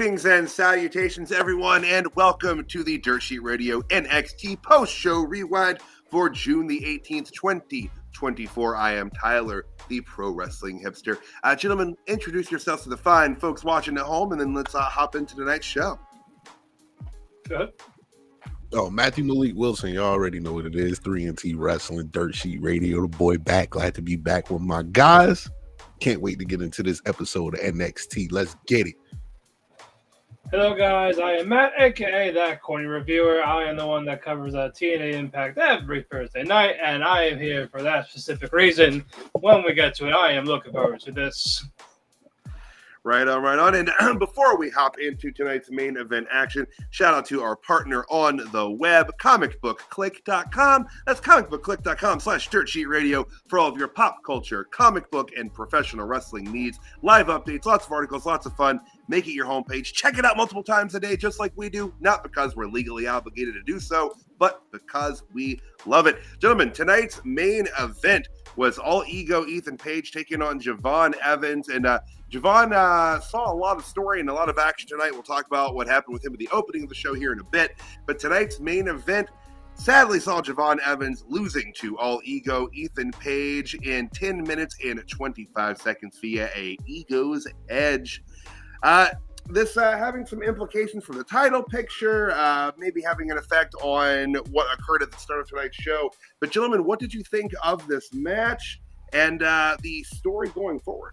Greetings and salutations, everyone, and welcome to the Dirt Sheet Radio NXT Post-Show Rewind for June the 18th, 2024. I am Tyler, the pro wrestling hipster. Gentlemen, introduce yourselves to the fine folks watching at home, and then let's hop into tonight's show. Good. Oh, Matthew Malik Wilson, you already know what it is. 3NT Wrestling, Dirt Sheet Radio, the boy back. Glad to be back with my guys. Can't wait to get into this episode of NXT. Let's get it. Hello, guys. I am Matt, a.k.a. That Corny Reviewer. I am the one that covers TNA Impact every Thursday night, and I am here for that specific reason. When we get to it, I am looking forward to this. Right on, right on. And before we hop into tonight's main event action, shout out to our partner on the web, comicbookclick.com. That's comicbookclick.com/dirtsheetradio for all of your pop culture, comic book, and professional wrestling needs. Live updates, lots of articles, lots of fun. Make it your homepage. Check it out multiple times a day, just like we do. Not because we're legally obligated to do so, but because we love it. Gentlemen, tonight's main event was All Ego Ethan Page taking on Javon Evans. And Javon saw a lot of story and a lot of action tonight. We'll talk about what happened with him at the opening of the show here in a bit. But tonight's main event sadly saw Javon Evans losing to All Ego Ethan Page in 10 minutes and 25 seconds via a Ego's Edge. This having some implications for the title picture, maybe having an effect on what occurred at the start of tonight's show. But gentlemen, what did you think of this match and the story going forward?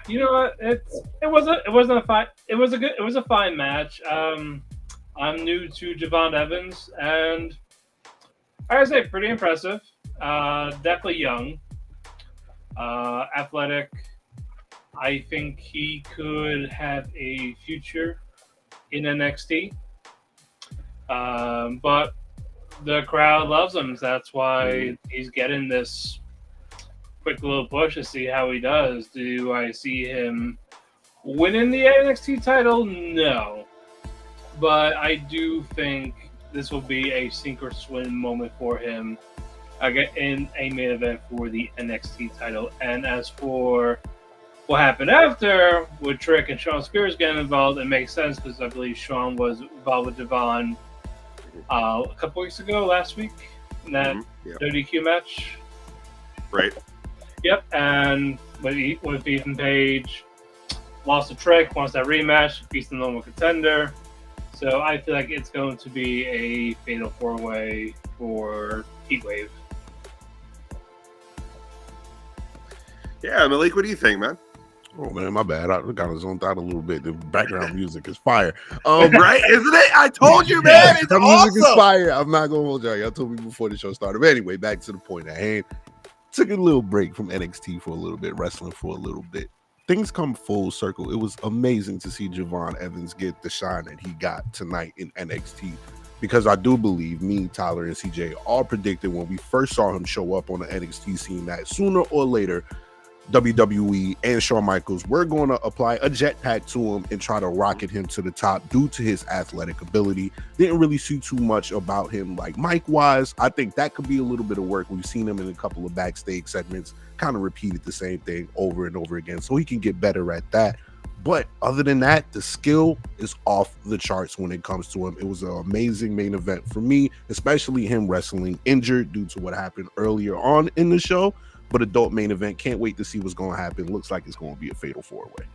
You know what? It was a fine match. I'm new to Javon Evans, and I gotta say, pretty impressive. Definitely young, athletic. I think he could have a future in NXT, but the crowd loves him. So that's why he's getting this quick little push to see how he does. Do I see him winning the NXT title? No. But I do think this will be a sink or swim moment for him in a main event for the NXT title. And as for what happened after with Trick and Sean Spears getting involved, it makes sense because I believe Sean was involved with Javon a couple weeks ago, last week, in that WDQ match. Right. Yep, and with Ethan Page, lost to Trick, wants that rematch, beats the normal contender. So I feel like it's going to be a fatal four-way for Heatwave. Yeah, Malik, what do you think, man? Oh, man, my bad. I got zoned out a little bit. The background music is fire. Right, isn't it? I told you, man. It's awesome. Music is fire. I'm not going to hold y'all. Y'all told me before the show started. But anyway, back to the point at hand. Took a little break from NXT for a little bit, wrestling for a little bit. Things come full circle. It was amazing to see Javon Evans get the shine that he got tonight in NXT, because I do believe me, Tyler, and CJ all predicted when we first saw him show up on the NXT scene that sooner or later WWE and Shawn Michaels were going to apply a jetpack to him and try to rocket him to the top due to his athletic ability. Didn't really see too much about him like Mike-wise. I think that could be a little bit of work. We've seen him in a couple of backstage segments, kind of repeated the same thing over and over again, so he can get better at that. But other than that, the skill is off the charts when it comes to him. It was an amazing main event for me, especially him wrestling injured due to what happened earlier on in the show. But adult main event, can't wait to see what's going to happen. Looks like it's going to be a fatal four-way.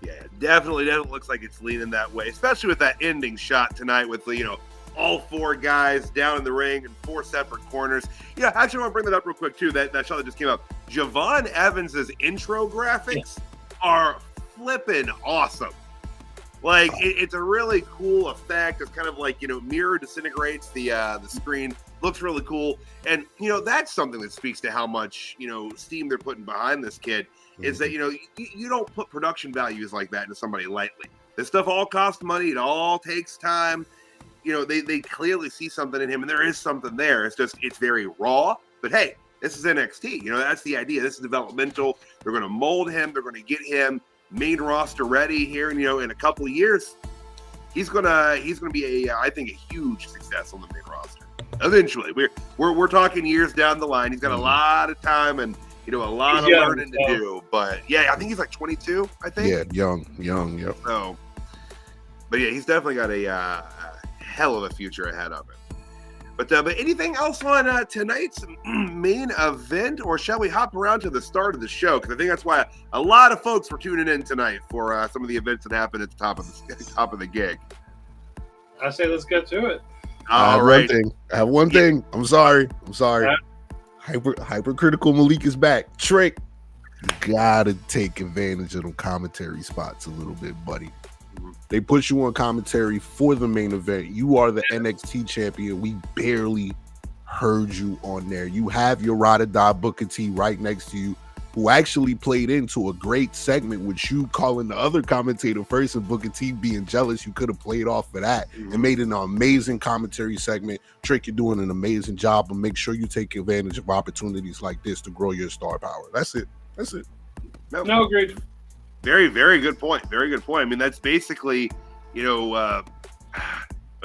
Yeah, definitely looks like it's leaning that way, especially with that ending shot tonight with all four guys down in the ring in four separate corners. Yeah, actually, I want to bring that up real quick too. That shot that just came up. Javon Evans's intro graphics are flipping awesome. Like it's a really cool effect. It's kind of like mirror disintegrates the screen. Looks really cool, and that's something that speaks to how much steam they're putting behind this kid. Is that you don't put production values like that into somebody lightly. This stuff all costs money. It all takes time. They clearly see something in him, and there is something there. It's very raw. But hey, this is NXT. That's the idea. This is developmental. They're going to mold him. They're going to get him main roster ready here. And in a couple of years, he's gonna be I think a huge success on the main roster. Eventually, we're talking years down the line. He's got a lot of time, and a lot of learning to do. But yeah, I think he's like 22. I think. Yeah, young. Yep. So, but yeah, he's definitely got a hell of a future ahead of him. But anything else on tonight's main event, or shall we hop around to the start of the show? Because I think that's why a lot of folks were tuning in tonight for some of the events that happened at the top of the gig. I say let's get to it. All right. I have one thing. I'm sorry. Hypercritical Malik is back. Trick, you gotta take advantage of them commentary spots a little bit, buddy. They put you on commentary for the main event. You are the NXT champion. We barely heard you on there. You have your ride or die Booker T right next to you, who actually played into a great segment with you calling the other commentator first and Booker T being jealous. You could have played off of that and made an amazing commentary segment. Trick, you're doing an amazing job, and make sure you take advantage of opportunities like this to grow your star power. That's it. No, agreed. Very, very good point. Very good point. I mean, that's basically, let's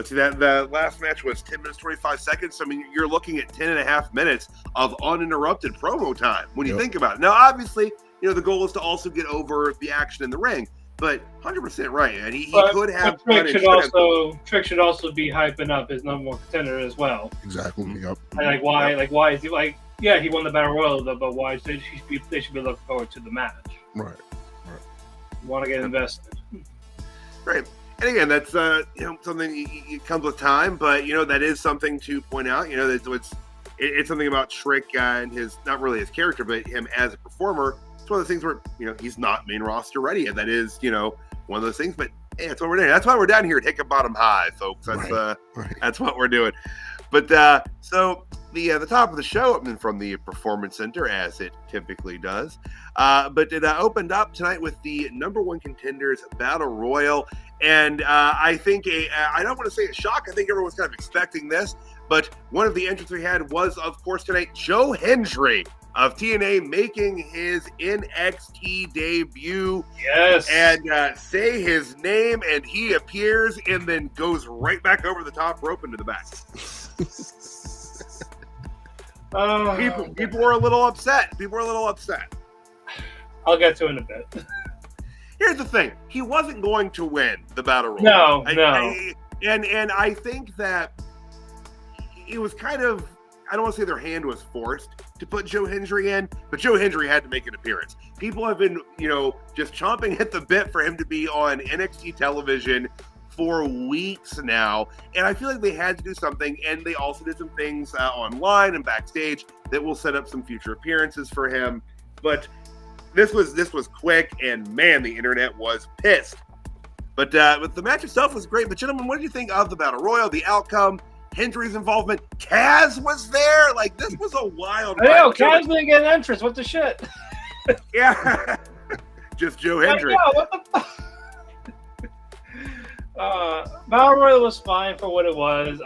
see, that the last match was 10 minutes, 25 seconds. So, I mean, you're looking at 10 and a half minutes of uninterrupted promo time when you think about it. Now, obviously, the goal is to also get over the action in the ring, but 100% right. And he could have. Trick should also be hyping up his number one contender as well. Exactly. Yep. And why is he like? Yeah, he won the Battle Royal, but why they should be looking forward to the match. Right. You want to get invested. Right. And again, that's something it comes with time, but that is something to point out. It's something about Trick and his, not really his character, but him as a performer. It's one of those things where he's not main roster ready, and that is one of those things. But hey, that's what we're doing. That's why we're down here at Hick Bottom High, folks. That's that's what we're doing. But so the top of the show, from the Performance Center, as it typically does. But it opened up tonight with the number one contenders Battle Royal. And I think I don't want to say a shock. I think everyone's kind of expecting this. But one of the entrants we had was, of course, tonight, Joe Hendry of TNA making his NXT debut. Yes. And say his name, and he appears and then goes right back over the top rope into the back. People were a little upset. I'll get to it in a bit. Here's the thing. He wasn't going to win the Battle Royal. No. And I think that it was kind of, I don't want to say their hand was forced to put Joe Hendry in, but Joe Hendry had to make an appearance. People have been, just chomping at the bit for him to be on NXT television for weeks now, and I feel like they had to do something, and they also did some things online and backstage that will set up some future appearances for him. But this was quick, and man, the internet was pissed. But the match itself was great. But gentlemen, what did you think of the Battle Royal, the outcome, Hendry's involvement? Kaz was there. Like, this was a wild. I know Kaz didn't get an entrance. What the shit? Yeah, just Joe Hendry. What the fuck? Battle Royal was fine for what it was.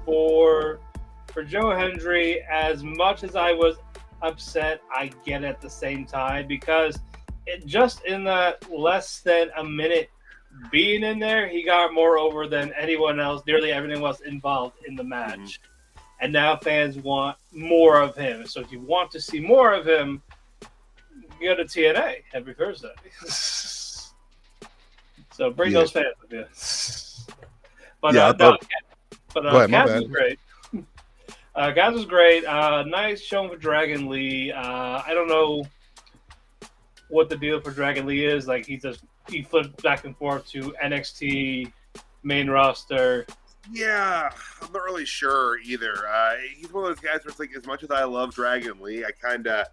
For Joe Hendry, as much as I was upset, I get it at the same time, because it just in that less than a minute being in there, he got more over than anyone else, nearly everything else involved in the match. And now fans want more of him. So if you want to see more of him, go to TNA every Thursday. So bring those fans with you. But Kaz was great. Kaz was great. Nice showing for Dragon Lee. I don't know what the deal for Dragon Lee is. Like, he flipped back and forth to NXT main roster. Yeah, I'm not really sure either. He's one of those guys where it's like, as much as I love Dragon Lee, I kind of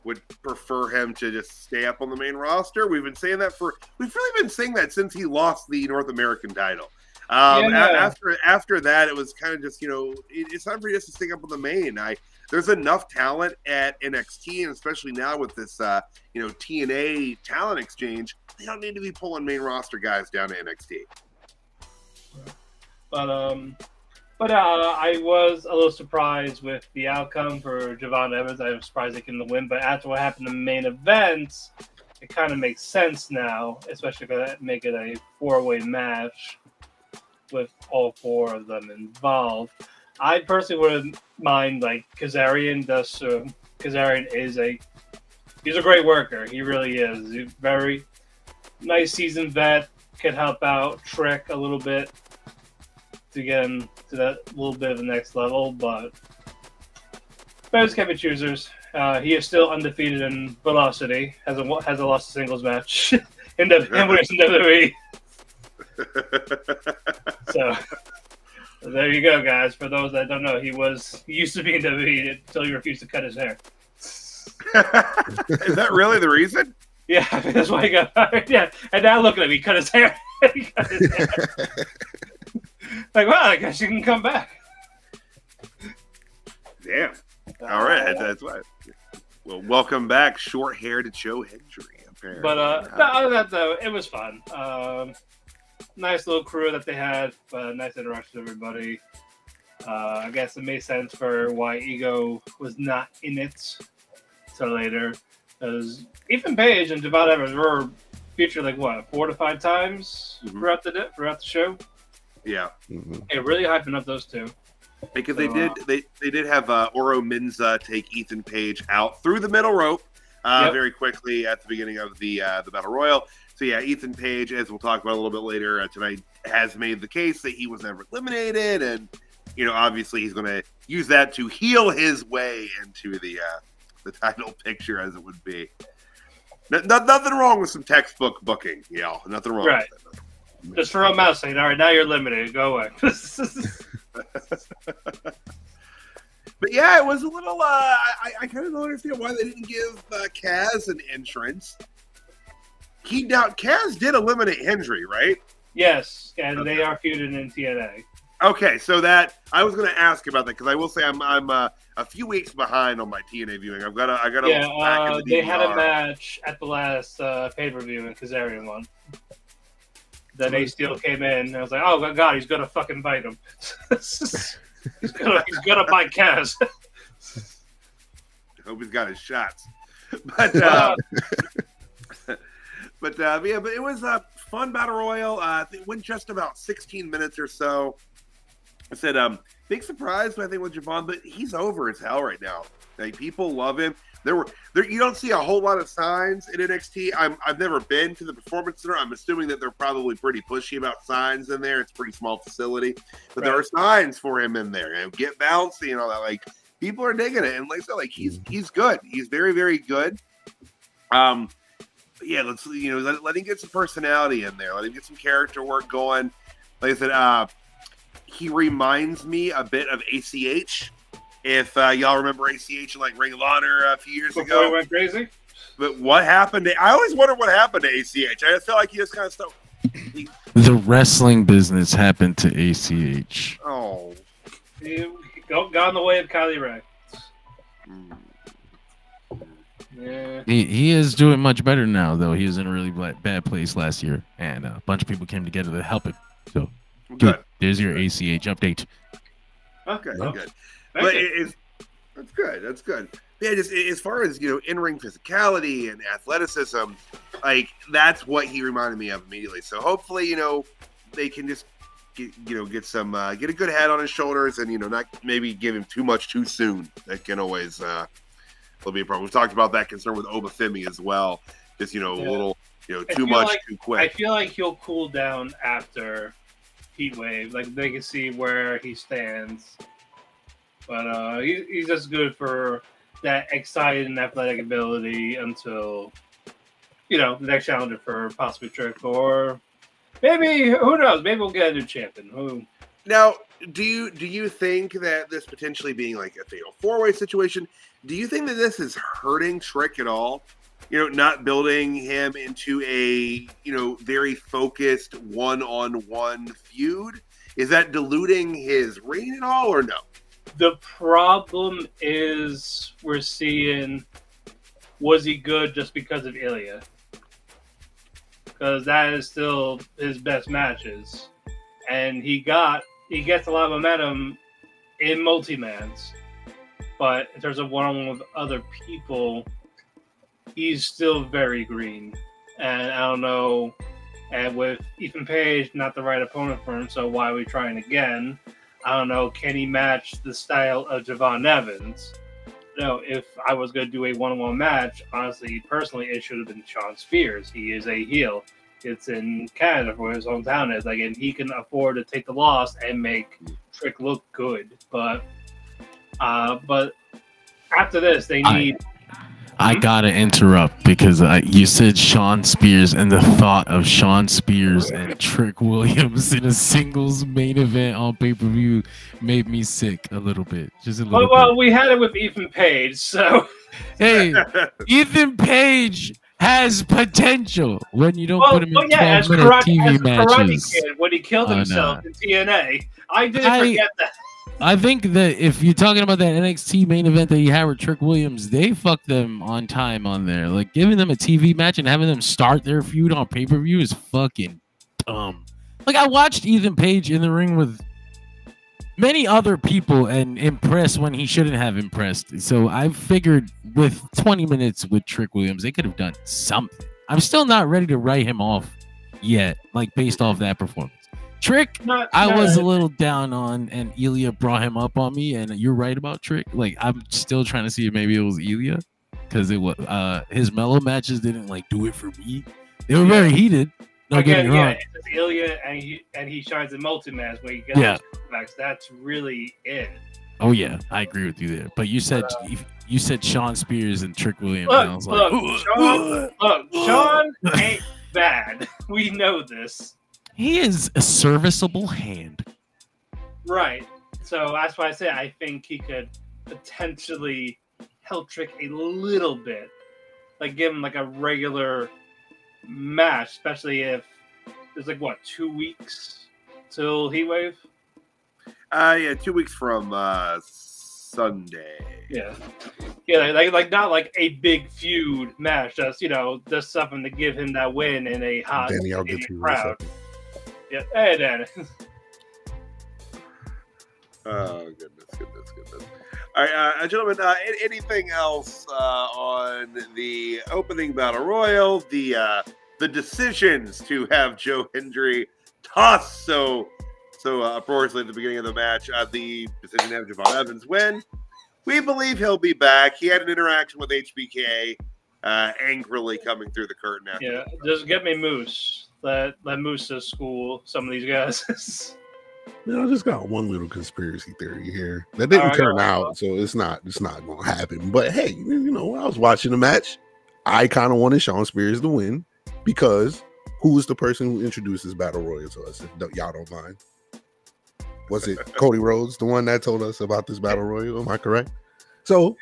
would prefer him to just stay up on the main roster. We've been saying that we've really been saying that since he lost the North American title. After that, it was kind of just, it's time for you just to stick up on the main. There's enough talent at NXT, and especially now with this, TNA talent exchange, they don't need to be pulling main roster guys down to NXT. But I was a little surprised with the outcome for Javon Evans. I was surprised they couldn't win, but after what happened in the main event, it kind of makes sense now, especially because make it a four-way match with all four of them involved. I personally wouldn't mind, like, Kazarian is a He's a great worker. He really is. He's very nice seasoned vet. Could help out Trick a little bit to get him to that little bit of the next level, but bears can be choosers. He is still undefeated in Velocity. Hasn't lost a singles match in WWE. So there you go, guys. For those that don't know, he used to be in WWE until he refused to cut his hair. Is that really the reason? Yeah, that's why he got fired. Yeah, and now look at him. He cut his hair. He cut his hair. Like, well, I guess you can come back. Damn. All right, that's why. Well, welcome back, short-haired Joe Hendry. Apparently. But other than that, though, it was fun. Nice little crew that they had. Nice interaction with everybody. I guess it made sense for why Ego was not in it till later. Because Ethan Page and Javon Evans were featured 4 to 5 times throughout the show. Yeah, and really hyping up those two. Because they did have Oro Minza take Ethan Page out through the middle rope very quickly at the beginning of the Battle Royal. So yeah, Ethan Page, as we'll talk about a little bit later tonight, has made the case that he was never eliminated, and obviously he's going to use that to heal his way into the title picture, as it would be. Nothing wrong with some textbook booking, nothing wrong with that. Just throw him out saying, all right, now you're limited. Go away. But yeah, it was a little, I kind of don't understand why they didn't give Kaz an entrance. Kaz did eliminate Hendry, right? Yes, and they are feuding in TNA. Okay, so that I was going to ask about that because I will say I'm a few weeks behind on my TNA viewing. I got to look back in the DSR. They had a match at the last pay-per-view in Kazarian one. Then Ace Steel came in, and I was like, "Oh my God, he's gonna fucking bite him. He's gonna bite Kaz." I hope he's got his shots. But yeah, but it was a fun battle royal. It went just about 16 minutes or so. I said, big surprise, I think, with Javon, but he's over as hell right now. Like, people love him. You don't see a whole lot of signs in NXT. I've never been to the Performance Center. I'm assuming that they're probably pretty pushy about signs in there. It's a pretty small facility, but there are signs for him in there. Get bouncy and all that. Like, people are digging it, and like I said, he's good. He's very, very good. Yeah, let's let him get some personality in there. Let him get some character work going. Like I said, he reminds me a bit of ACH. If y'all remember ACH in Ring of Honor a few years ago. He went crazy? But what happened I always wonder what happened to ACH. I feel like he just kind of stuck. The wrestling business happened to ACH. Oh. He got in the way of Kylie Ray. Yeah. He is doing much better now, though. He was in a really bad place last year, and a bunch of people came together to help him. So, good. There's your ACH update. Okay, good. But that's good. That's good. Yeah, just as far as in-ring physicality and athleticism, that's what he reminded me of immediately. So hopefully, they can just get a good head on his shoulders, and not maybe give him too much too soon. That can always will be a problem. We've talked about that concern with Obafemi as well. Just a little too much too quick. I feel like he'll cool down after Heatwave. They can see where he stands. But he's just good for that exciting athletic ability until, the next challenger for possibly Trick. Or maybe, who knows, maybe we'll get a new champion. Now, do you think that this potentially being a fatal 4-way situation, do you think that this is hurting Trick at all? Not building him into a, very focused one-on-one feud? Is that diluting his reign at all, or no? The problem is we're seeing, was he good just because of Ilya? Because that is still his best matches. And he gets a lot of momentum in multi-mans. But in terms of one-on-one with other people, he's still very green. And I don't know, and with Ethan Page, not the right opponent for him, so why are we trying again? I don't know, can he match the style of Javon Evans? no, if I was going to do a one-on-one match, honestly, personally, it should have been Shawn Spears. He is a heel. It's in Canada, where his hometown is. Like, and he can afford to take the loss and make Trick look good. But after this, they need. I gotta interrupt because you said Shawn Spears, and the thought of Shawn Spears and Trick Williams in a singles main event on pay-per-view made me sick a little bit. Just a little bit. Well, we had it with Ethan Page, so. Hey, Ethan Page has potential when you don't put him in 12-minute TV matches. Kid, when he killed himself in TNA, I didn't forget that. I think that if you're talking about that NXT main event that you had with Trick Williams, they fucked them on time on there. Like, giving them a TV match and having them start their feud on pay-per-view is fucking dumb. Like, I watched Ethan Page in the ring with many other people and impressed when he shouldn't have impressed. So I figured with 20 minutes with Trick Williams, they could have done something. I'm still not ready to write him off yet, like, based off that performance. Trick, I was a little down on, and Ilya brought him up on me, and you're right about Trick. Like, I'm still trying to see if maybe it was Ilya, because it was his mellow matches didn't like do it for me. They were very heated. Don't get me wrong. It's Ilya, and he shines in multi-match when he gets backs. That's really it. Oh yeah, I agree with you there. But you said Shawn Spears and Trick Williams. Look, and I was like, Shawn ain't bad. We know this. He is a serviceable hand. Right. So that's why I say I think he could potentially help Trick a little bit. Like, give him like a regular match, especially if there's like, what, 2 weeks till Heatwave? Yeah, 2 weeks from Sunday. Yeah. Yeah, like not like a big feud match. Just, just something to give him that win in a hot Danny, I'll get to you crowd. Yeah, hey, Danny. Oh, goodness. All right, gentlemen, anything else on the opening battle royal? The decisions to have Joe Hendry toss so uproariously at the beginning of the match. The decision to have Javon Evans win. We believe he'll be back. He had an interaction with HBK, angrily coming through the curtain after. Yeah, just get me Moose. Let Moose to school some of these guys. I just got one little conspiracy theory here that didn't turn out, so it's not going to happen. But hey, when I was watching the match, I kind of wanted Shawn Spears to win because who was the person who introduced this battle royal to us? If y'all don't mind, was it Cody Rhodes, the one that told us about this battle royal? Am I correct? So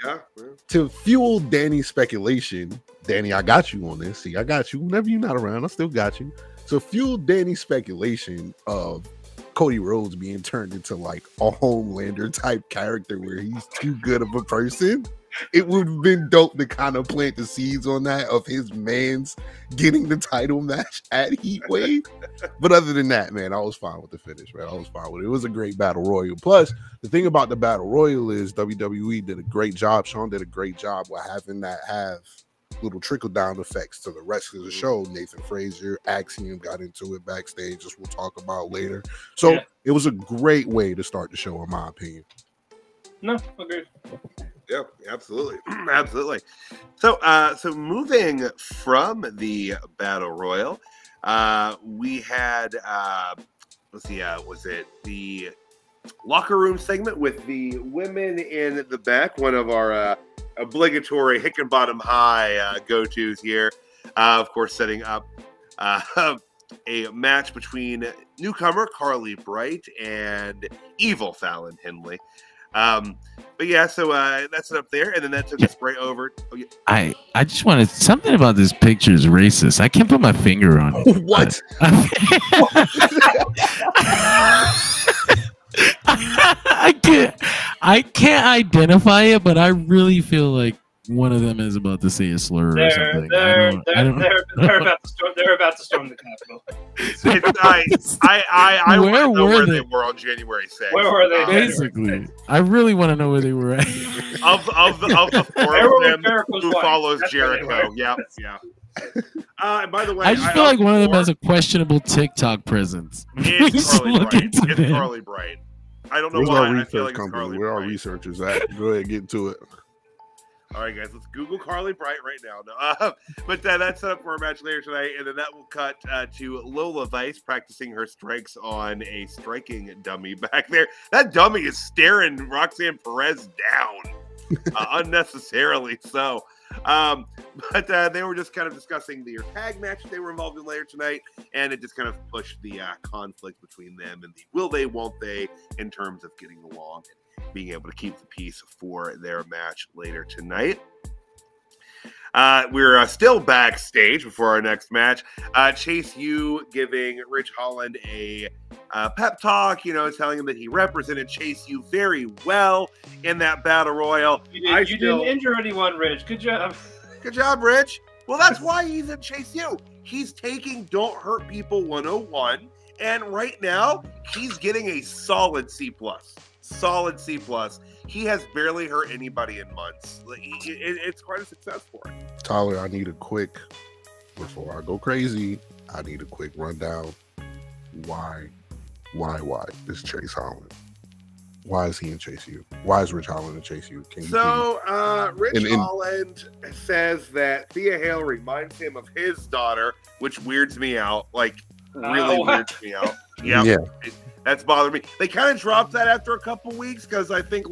to fuel Danny's speculation, Danny, I got you on this. See, I got you. Whenever you're not around, I still got you. So fuel Danny's speculation of Cody Rhodes being turned into like a Homelander type character where he's too good of a person. It would have been dope to kind of plant the seeds on that of his man's getting the title match at Heatwave. But other than that, man, I was fine with the finish, man. I was fine with it. It was a great battle royal. Plus, the thing about the battle royal is WWE did a great job. Shawn did a great job with having that have little trickle down effects to the rest of the show. Nathan Frazier, Axiom got into it backstage, as we'll talk about later. So it was a great way to start the show, in my opinion. No, agreed. Yeah, absolutely. Absolutely. So moving from the battle royal, we had was it the locker room segment with the women in the back, one of our obligatory Hickenbottom High go-tos here, of course, setting up a match between newcomer Carly Bright and evil Fallon Henley. But yeah, so that's it up there, and then that took us right over. Oh, yeah. I just wanted something about this picture is racist. I can't put my finger on it. What? I can't identify it, but I really feel like one of them is about to say a slur or something. They're about to storm the Capitol. I want to know where they were on January 6th. Where were they? Basically, I really want to know where they were at. of the four of them, who follows Jericho? Yeah. By the way, I just feel like one of them has a questionable TikTok presence. It's Carly Bright. It's Carly Bright. I don't know why. I feel like it's Carly Where Bright. our researchers at? Go ahead, get into it. All right, guys, let's Google Carly Bright right now. No, but that's set up for a match later tonight, and then that will cut to Lola Vice practicing her strikes on a striking dummy back there. That dummy is staring Roxanne Perez down unnecessarily so. But they were just kind of discussing their tag match they were involved in later tonight, and it just kind of pushed the conflict between them and the will they, won't they, in terms of getting along and being able to keep the peace for their match later tonight. We're still backstage before our next match. Chase U giving Rich Holland a pep talk, telling him that he represented Chase U very well in that battle royal. You didn't injure anyone, Rich. Good job. Good job, Rich. Well, that's why he's in Chase U. He's taking Don't Hurt People 101, and right now he's getting a solid C+. Solid C+. He has barely hurt anybody in months. It's quite a success for him. Tyler, I need a quick, before I go crazy, I need a quick rundown. Why is Chase Holland? Why is he in Chase U? Why is Rich Holland in Chase U? Rich Holland says that Thea Hale reminds him of his daughter, which weirds me out. Really weirds me out. Yeah. That's bothered me. They kind of dropped that after a couple weeks because I think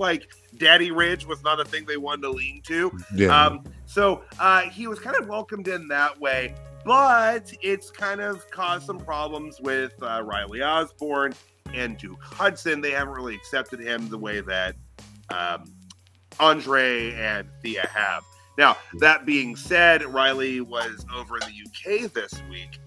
Daddy Ridge was not a thing they wanted to lean to. Yeah. So he was kind of welcomed in that way, but it's kind of caused some problems with Riley Osborne and Duke Hudson. They haven't really accepted him the way that Andre and Thea have. Now, that being said, Riley was over in the UK this week,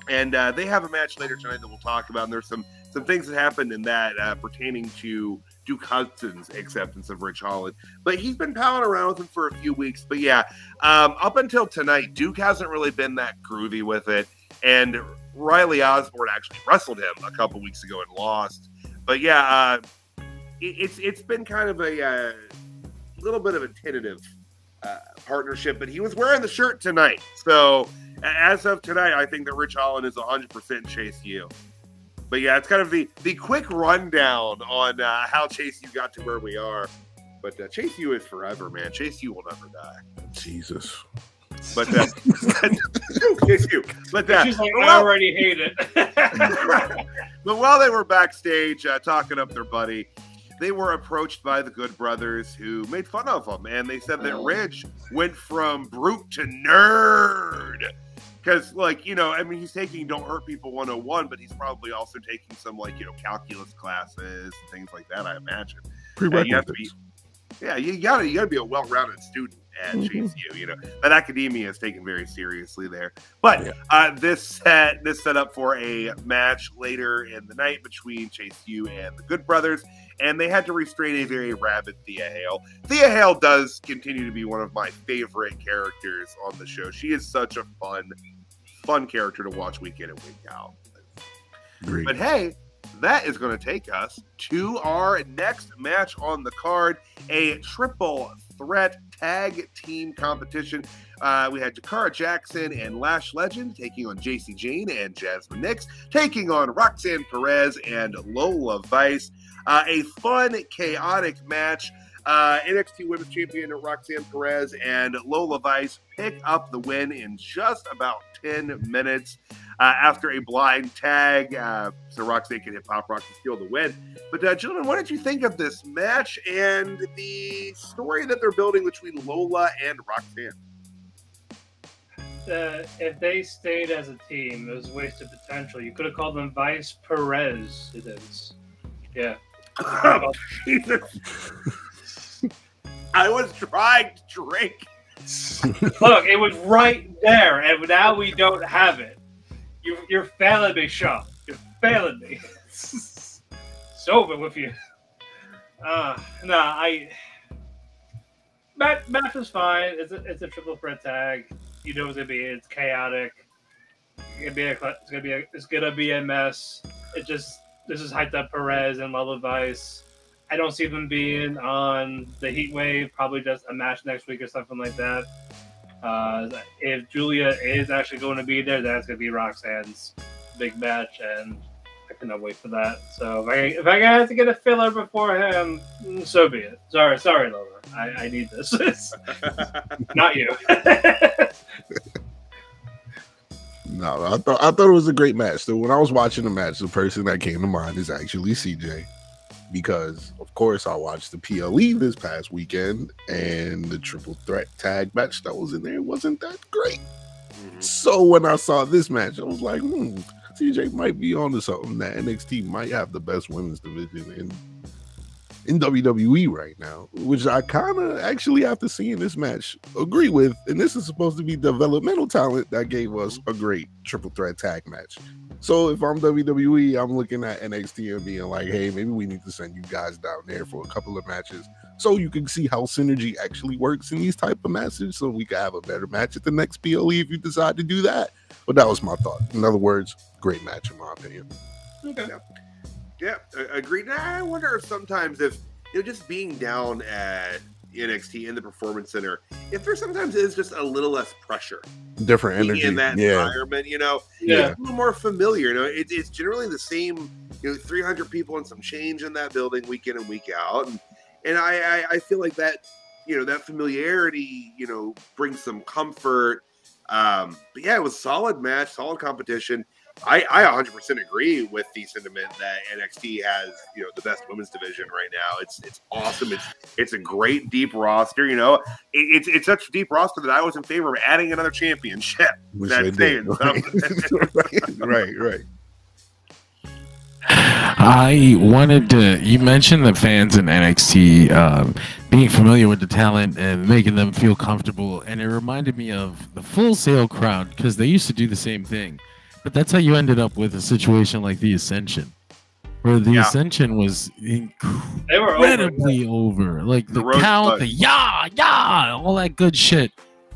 and they have a match later tonight that we'll talk about, and there's some things that happened in that pertaining to Duke Hudson's acceptance of Rich Holland. But he's been palling around with him for a few weeks. But yeah, up until tonight, Duke hasn't really been that groovy with it. And Riley Osborne actually wrestled him a couple weeks ago and lost. But yeah, it's been kind of a little bit of a tentative partnership. But he was wearing the shirt tonight. So as of tonight, I think that Rich Holland is 100% Chase U. But yeah, it's kind of the quick rundown on how Chase U got to where we are. But Chase U is forever, man. Chase U will never die. Jesus. But Chase U. But she's like, I already hate it. But while they were backstage talking up their buddy, they were approached by the Good Brothers who made fun of them. And they said that Ridge went from brute to nerd. Because, he's taking Don't Hurt People 101, but he's probably also taking some, calculus classes and things like that, I imagine. Prerequisites. You gotta be a well-rounded student at Chase U. That academia is taken very seriously there. But this set up for a match later in the night between Chase U and the Good Brothers, and they had to restrain a very rabid Thea Hale. Thea Hale does continue to be one of my favorite characters on the show. She is such a fun character to watch week in and week out. Great. But hey, that is going to take us to our next match on the card, a triple threat tag team competition. We had Jakara Jackson and Lash Legend taking on JC Jane and Jasmine Nix, taking on Roxanne Perez and Lola Vice. A fun, chaotic match. NXT Women's Champion Roxanne Perez and Lola Vice pick up the win in just about 10 minutes after a blind tag. So Roxanne can hit Pop Rock to steal the win. But gentlemen, what did you think of this match and the story that they're building between Lola and Roxanne? If they stayed as a team, it was wasted potential. You could have called them Vice Perez. It is. Yeah. Oh, Jesus. I was trying to drink. Look, it was right there, and now we don't have it. You're failing me, Shaw. You're failing me. It's over with you. Match was fine. It's a triple threat tag. You know it's chaotic. It's gonna be a mess. This is hyped up Perez and Lola Vice. I don't see them being on the Heatwave. Probably just a match next week or something like that. If Julia is actually going to be there, that's going to be Roxanne's big match, and I cannot wait for that. So if I have to get a filler before him, so be it. Sorry, Lola. I need this. Not you. No, I thought it was a great match. So when I was watching the match, the person that came to mind is actually CJ, because of course I watched the PLE this past weekend, and the triple threat tag match that was in there wasn't that great. So when I saw this match, I was like, CJ might be onto something. That NXT might have the best women's division in WWE right now, which I kind of actually, after seeing this match, agree with. And this is supposed to be developmental talent that gave us a great triple threat tag match. So if I'm WWE, I'm looking at NXT and being like, hey, maybe we need to send you guys down there for a couple of matches so you can see how synergy actually works in these type of matches, so we can have a better match at the next PLE if you decide to do that. But that was my thought. In other words, great match in my opinion. Okay. Yeah, agreed. I wonder if sometimes, if just being down at NXT in the Performance Center, if there sometimes is just a little less pressure, different energy in that environment, it's a little more familiar. It's generally the same, 300 people and some change in that building week in and week out, and I feel like that, that familiarity, brings some comfort. But yeah, it was a solid match, solid competition. I 100% agree with the sentiment that NXT has, the best women's division right now. It's awesome. It's a great deep roster. It's such a deep roster that I was in favor of adding another championship. That's saying something. Right. I wanted to. You mentioned the fans in NXT being familiar with the talent and making them feel comfortable, and it reminded me of the Full Sail crowd, because they used to do the same thing. But that's how you ended up with a situation like the Ascension, where the Ascension was incredibly over. Like the count, the all that good shit.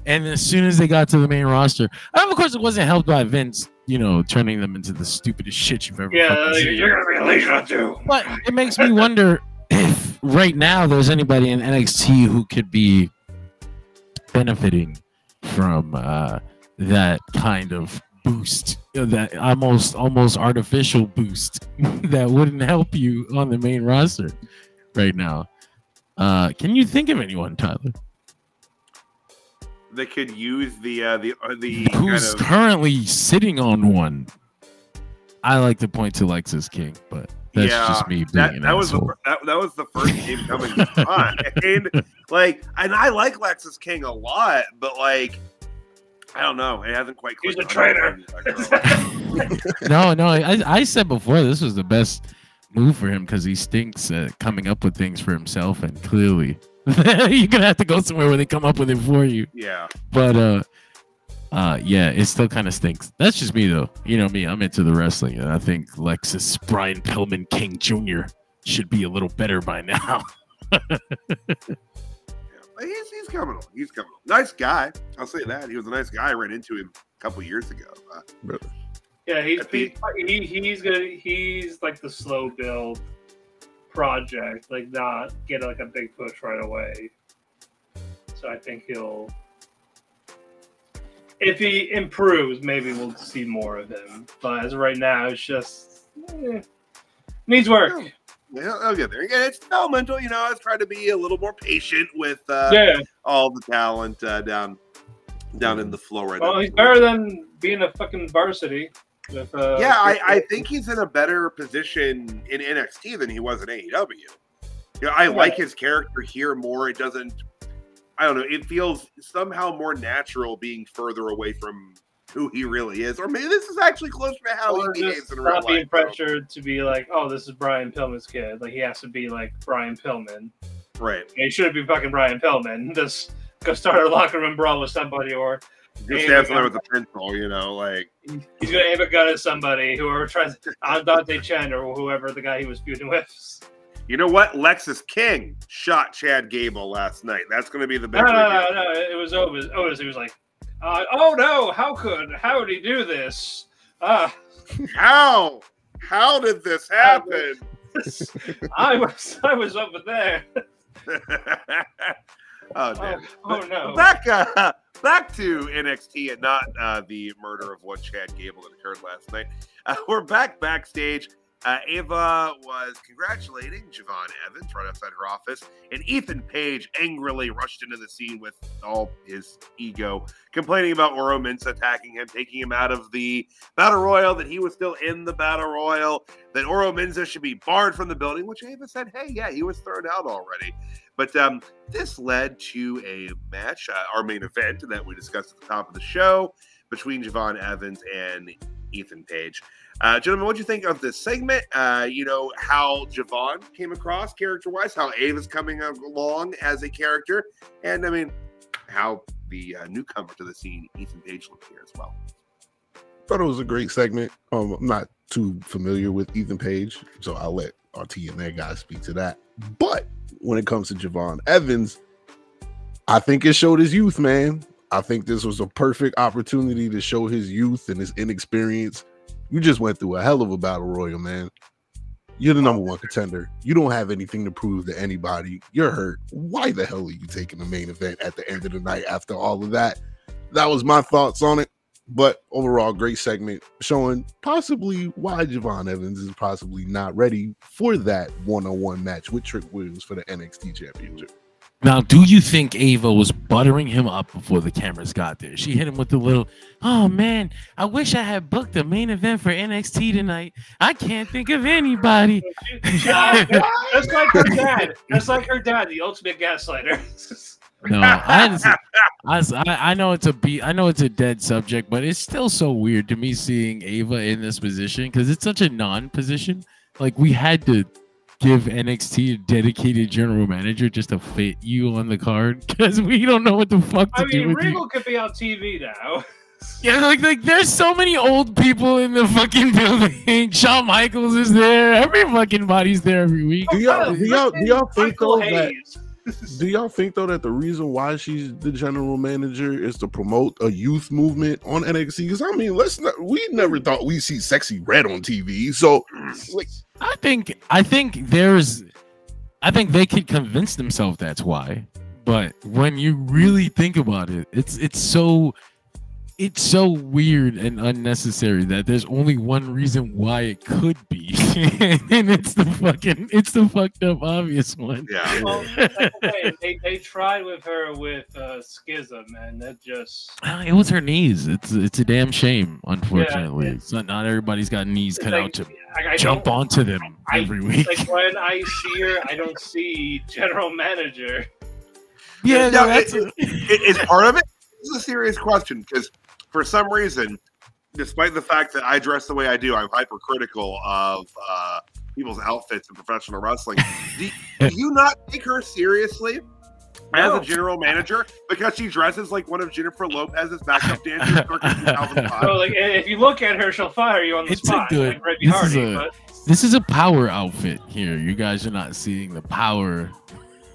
And as soon as they got to the main roster, of course, it wasn't helped by Vince, turning them into the stupidest shit you've ever seen. You're gonna be a Alicia too. But it makes me wonder if right now there's anybody in NXT who could be benefiting from that kind of boost, that almost artificial boost that wouldn't help you on the main roster right now. Can you think of anyone, Tyler, that could use the who's currently sitting on one? I like to point to Lexus King, but that's just me being an asshole. That was the first game coming to mind. And I like Lexus King a lot, but I don't know. It hasn't quite clicked. He's a traitor. No. I said before this was the best move for him because he stinks at coming up with things for himself, and clearly you're gonna have to go somewhere where they come up with it for you. Yeah. But it still kind of stinks. That's just me though. You know me. I'm into the wrestling, and I think Lexus Brian Pillman King Jr. should be a little better by now. He's coming on. He's coming on. Nice guy. I'll say that. He was a nice guy. I ran into him a couple years ago. Yeah, he's good. He's like the slow build project, not get a big push right away. So I think if he improves, maybe we'll see more of him. But as of right now, it's just needs work. Yeah, I'll get there. Again, it's developmental. I've tried to be a little more patient with all the talent down in the flow right now. Well, he's better than being a fucking varsity. I think he's in a better position in NXT than he was in AEW. I like his character here more. It doesn't. I don't know. It feels somehow more natural being further away from who he really is, or maybe this is actually closer to how he behaves in real life. Not being pressured to be like, oh, this is Brian Pillman's kid. He has to be like Brian Pillman. Right. He shouldn't be fucking Brian Pillman. Just go start a locker room brawl with somebody, or just stand there with a pencil, he's gonna aim a gun at somebody, whoever tries on Dante Chen or whoever the guy he was feuding with. You know what? Lexus King shot Chad Gable last night. That's going to be the big No, it was Otis. He was like, oh no, how would he do this? How did this happen? I was over there. Oh, damn. Oh no. Back to NXT and not the murder of one Chad Gable that occurred last night. We're backstage. Ava was congratulating Javon Evans right outside her office, and Ethan Page angrily rushed into the scene with all his ego, complaining about Oro Mensah attacking him, taking him out of the Battle Royal, that he was still in the Battle Royal, that Oro Mensah should be barred from the building, which Ava said, hey, yeah, he was thrown out already. But this led to a match, our main event that we discussed at the top of the show, between Javon Evans and Ethan Page. Gentlemen, what do you think of this segment? You know, how Javon came across character-wise, how Ava's coming along as a character, and I mean, how the newcomer to the scene, Ethan Page, looked here as well. Thought it was a great segment. I'm not too familiar with Ethan Page, so I'll let our TNA guys speak to that. But when it comes to Javon Evans, I think it showed his youth, man. I think this was a perfect opportunity to show his youth and his inexperience. You just went through a hell of a battle royal, man. You're the #1 contender. You don't have anything to prove to anybody. You're hurt. Why the hell are you taking the main event at the end of the night after all of that? That was my thoughts on it. But overall, great segment showing possibly why Javon Evans is possibly not ready for that one-on-one match with Trick Williams for the NXT Championship. Now, do you think Ava was buttering him up before the cameras got there? She hit him with the little, oh man, I wish I had booked the main event for NXT tonight. I can't think of anybody. That's like her dad. That's like her dad, the ultimate gaslighter. No, I know it's a dead subject, but it's still so weird to me seeing Ava in this position because it's such a non-position. Like, we had to give NXT a dedicated general manager just to fit you on the card because we don't know what the fuck to do with Regal you. could be on TV now. Yeah, like there's so many old people in the fucking building. Shawn Michaels is there. Every fucking body's there every week. Do y'all think though that? Do y'all think though that the reason why she's the general manager is to promote a youth movement on NXT? Because I mean, we never thought we'd see Sexy Red on TV. So, like, I think they could convince themselves that's why. But when you really think about it, it's so weird and unnecessary that there's only one reason why it could be, and it's the fucked up obvious one. Yeah. Well, they tried with her with Schism, and that just it was her knees. It's a damn shame, unfortunately. Yeah. It's not everybody's got knees cut out to jump onto them every week. Like when I see her, I don't see general manager. Yeah, no, it's part of it. This is a serious question because for some reason, despite the fact that I dress the way I do, I'm hypercritical of people's outfits in professional wrestling. Do you not take her seriously as a general manager because she dresses like one of Jennifer Lopez's backup dancers in 2005? So, like, if you look at her, she'll fire you on the spot. This is a power outfit here. You guys are not seeing the power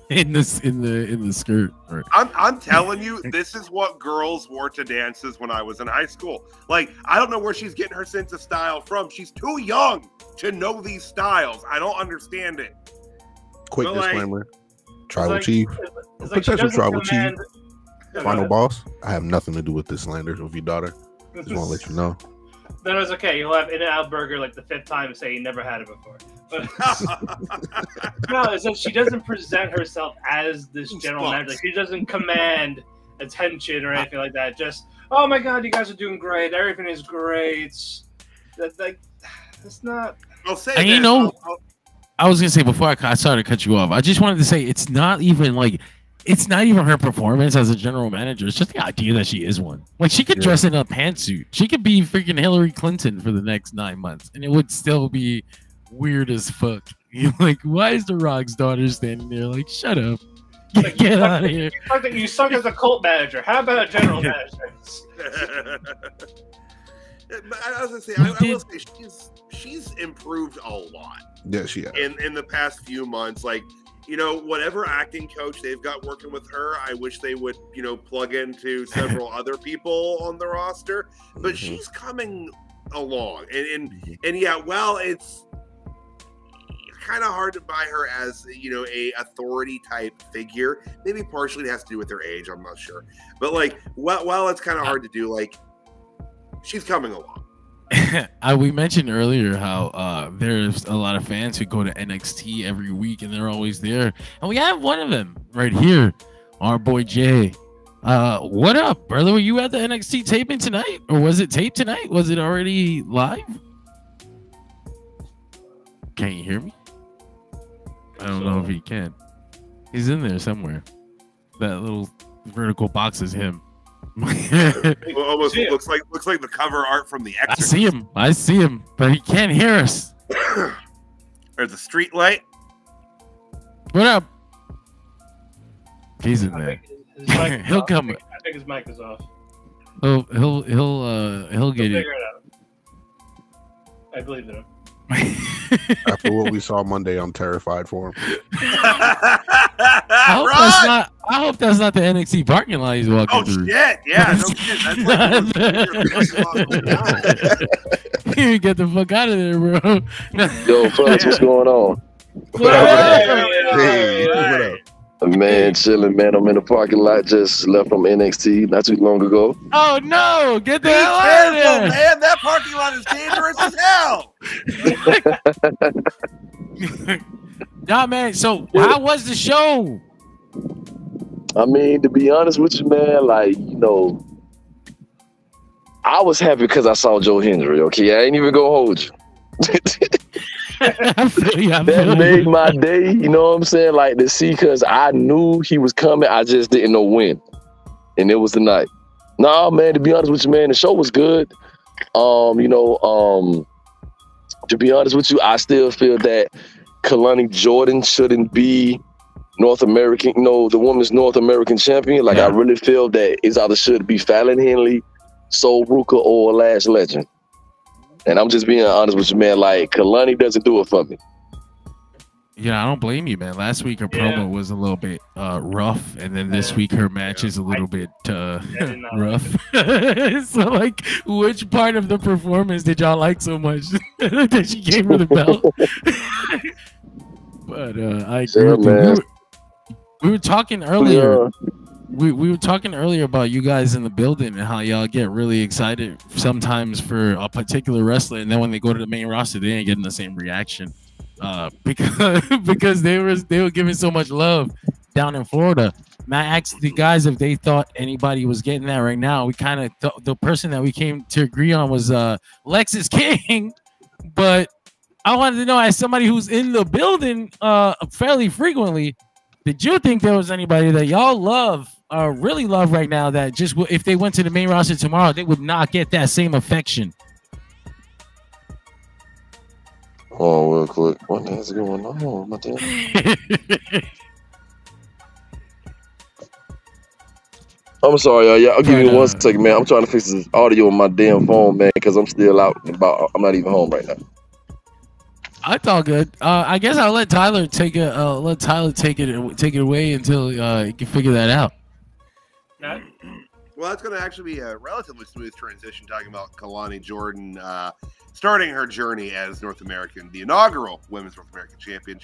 in the skirt. I'm telling you, this is what girls wore to dances when I was in high school. Like, I don't know where she's getting her sense of style from. She's too young to know these styles. I don't understand it. Quick disclaimer: Tribal Chief, potential Tribal Chief, Final Boss. I have nothing to do with this slander of your daughter. Just want to let you know. Then it's okay. You'll have In-N-Out Burger like the 5th time and say you never had it before. But no, it's that she doesn't present herself as this general manager. Like, she doesn't command attention or anything like that. Just, oh my god, you guys are doing great. Everything is great. That's not. I'll say. And you know, I was gonna say before I started to cut you off. I just wanted to say it's not even her performance as a general manager. It's just the idea that she is one. Like, she could dress in a pantsuit. She could be freaking Hillary Clinton for the next 9 months, and it would still be weird as fuck. You're like, why is the Rock's daughter standing there? Like, shut up. Get out of here. You suck as a cult manager. How about a general manager? I was gonna say, I will say she's improved a lot. Yeah, she has. In the past few months, like, you know, whatever acting coach they've got working with her, I wish they would, you know, plug into several other people on the roster. But she's coming along, and yeah, well, it's kind of hard to buy her as, you know, a authority type figure. Maybe partially it has to do with her age. I'm not sure, but like, while it's kind of hard to do, like, she's coming along. We mentioned earlier how there's a lot of fans who go to NXT every week and they're always there, and we have one of them right here, our boy Jay. What up, brother? Were you at the NXT taping tonight, or was it taped tonight? Was it already live? Can you hear me? I don't know if he can. He's in there somewhere. That little vertical box is him. Almost looks like the cover art from The Exorcist. I see him, but he can't hear us. There's a street light. What up? He's in there. He'll come. I think his mic is off. Oh, he'll get it. Figure it out. I believe in him. After what we saw Monday, I'm terrified for him. I hope that's not the NXT parking lot he's walking through. Oh shit! Yeah, no shit. That's You get the fuck out of there, bro. Yo, fellas, what's going on? What up? Hey, what up? Man, chilling, man. I'm in the parking lot. Just left from NXT not too long ago. Oh no! Get the Be hell out of careful, there! man. That parking lot is dangerous as hell. Nah, man. So, how was the show? I mean, to be honest with you, man, like, you know, I was happy because I saw Joe Hendry, okay? I ain't even gonna hold you. That made my day, you know what I'm saying? Like, to see, because I knew he was coming, I just didn't know when. And it was the night. Nah, man, to be honest with you, man, the show was good. To be honest with you, I still feel that Kalani Jordan shouldn't be North American, the women's North American champion. Like, I really feel that it either should be Fallon Henley, Sol Ruka, or Lash Legend. And I'm just being honest with you, man. Like, Kalani doesn't do it for me. Yeah, I don't blame you, man. Last week her promo was a little bit rough, and then this week her match is a little bit rough. So, like, which part of the performance did y'all like so much that she gave her the belt? But I agree with you. We were talking earlier. Yeah. We were talking earlier about you guys in the building and how y'all get really excited sometimes for a particular wrestler, and then when they go to the main roster, they ain't getting the same reaction because they were giving so much love down in Florida. And I asked the guys if they thought anybody was getting that right now. We kind of the person that we came to agree on was Lexus King, but I wanted to know, as somebody who's in the building fairly frequently, did you think there was anybody that y'all love? Really love right now that just if they went to the main roster tomorrow, they would not get that same affection? Oh, real quick. What the hell's going on? My damn. I'm sorry, y'all. I'll give you 1 second, man. I'm trying to fix this audio on my damn phone, man, because I'm still out and about. I'm not even home right now. I thought good. I guess I'll let Tyler take it. Take it away until you can figure that out. Well, that's going to actually be a relatively smooth transition, talking about Kalani Jordan starting her journey as the inaugural Women's North American champion.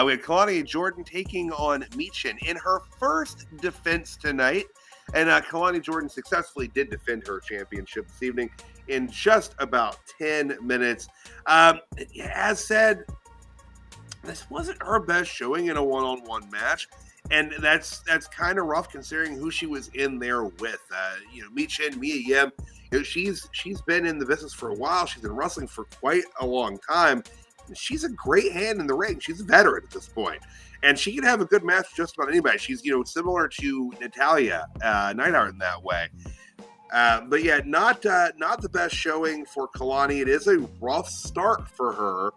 We had Kalani Jordan taking on Michin in her first defense tonight. And Kalani Jordan successfully did defend her championship this evening in just about 10 minutes. As said, this wasn't her best showing in a one-on-one match. And that's kind of rough considering who she was in there with. Michin, Mia Yim, she's been in the business for a while. She's been wrestling for quite a long time. And she's a great hand in the ring. She's a veteran at this point. And she can have a good match with just about anybody. She's, similar to Natalya Neidhart in that way. But yeah, not the best showing for Kalani. It is a rough start for her.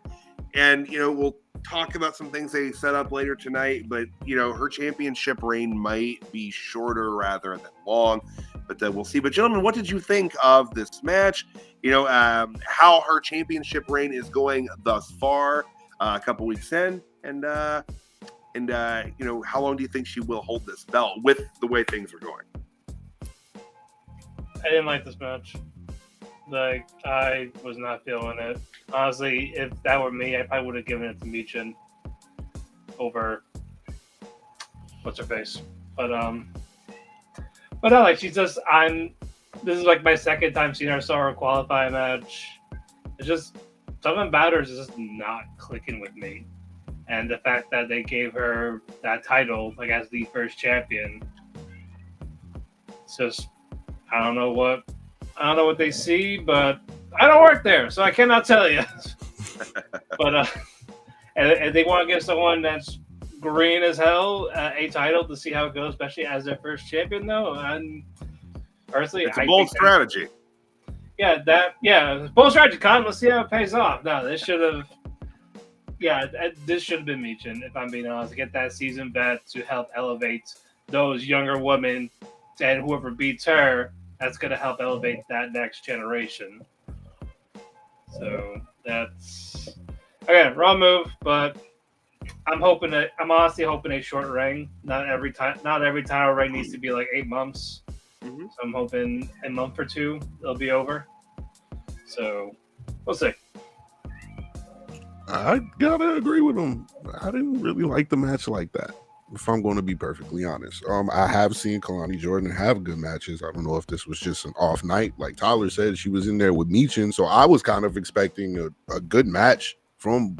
And, we'll talk about some things they set up later tonight. But, her championship reign might be shorter rather than long. But we'll see. But, gentlemen, what did you think of this match? How her championship reign is going thus far, a couple weeks in. And how long do you think she will hold this belt with the way things are going? I didn't like this match. Like, I was not feeling it. Honestly, if that were me, I probably would have given it to Michin over what's her face. But I like, she's just, this is like my second time seeing her, saw her qualify a match. It's just something about her is just not clicking with me. And the fact that they gave her that title, like as the first champion, it's just I don't know what they see, but I don't work there, so I cannot tell you. But and they want to give someone that's green as hell a title to see how it goes, especially as their first champion, though. And personally, it's a bold strategy. Bold strategy. Con, let's see how it pays off. No, this should have. Yeah, this should have been Michin, if I'm being honest. Get that season bet to help elevate those younger women, and whoever beats her, that's going to help elevate that next generation. So that's again wrong move, but I'm honestly hoping a short reign. Not every title reign needs to be like 8 months. Mm-hmm. So I'm hoping a month or two it'll be over. So we'll see. I gotta agree with him. I didn't really like the match like that, if I'm going to be perfectly honest. I have seen Kalani Jordan have good matches. I don't know if this was just an off night. Like Tyler said, she was in there with Michin, so I was kind of expecting a good match from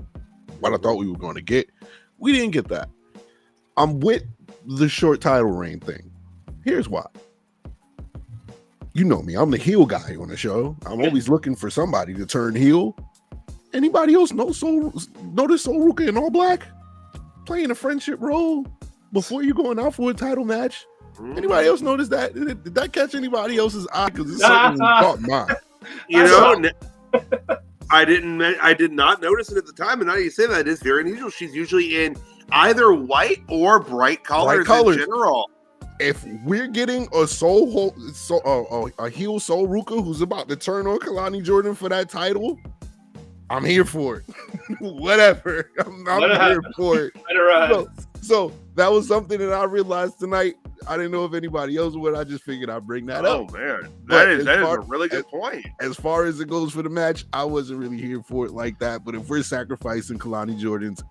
what I thought we were going to get. We didn't get that. I'm with the short title reign thing. Here's why. You know me, I'm the heel guy on the show. I'm always looking for somebody to turn heel. Anybody else notice Sol Ruka in all black playing a friendship role before you going out for a title match? Anybody else notice that? Did that catch anybody else's eye? Because it's certainly caught mine. You know, I did not notice it at the time, and now you say that, it is very unusual. She's usually in either white or bright colors in general. If we're getting a heel Sol Ruka who's about to turn on Kalani Jordan for that title, I'm here for it. Whatever. I'm here for it. So that was something that I realized tonight. I didn't know if anybody else would. I just figured I'd bring that up. Oh, man. That is a really good point. As far as it goes for the match, I wasn't really here for it like that. But if we're sacrificing Kalani Jordan's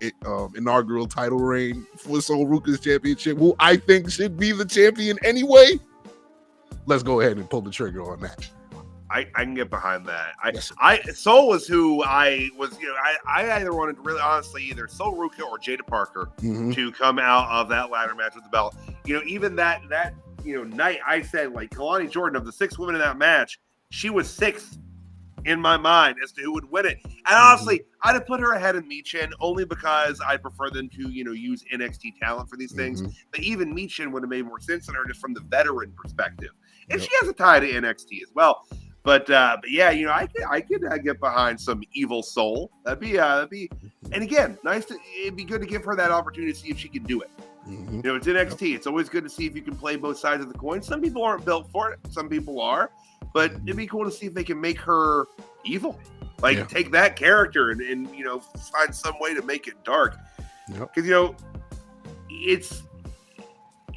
inaugural title reign for Sol Ruka's championship, who I think should be the champion anyway, let's go ahead and pull the trigger on that. I can get behind that. Sol was who I was, I either wanted to really honestly either Sol Ruka or Jada Parker to come out of that ladder match with the belt. Even that night I said, like, Kalani Jordan, of the 6 women in that match, she was 6th in my mind as to who would win it. And honestly, I'd have put her ahead of Michin only because I prefer them to, use NXT talent for these things. But even Michin would have made more sense than her just from the veteran perspective. And she has a tie to NXT as well. But yeah, I could get behind some evil Soul. That'd be, and again, it'd be good to give her that opportunity to see if she can do it. It's NXT. It's always good to see if you can play both sides of the coin. Some people aren't built for it. Some people are, but it'd be cool to see if they can make her evil. Take that character and find some way to make it dark. Because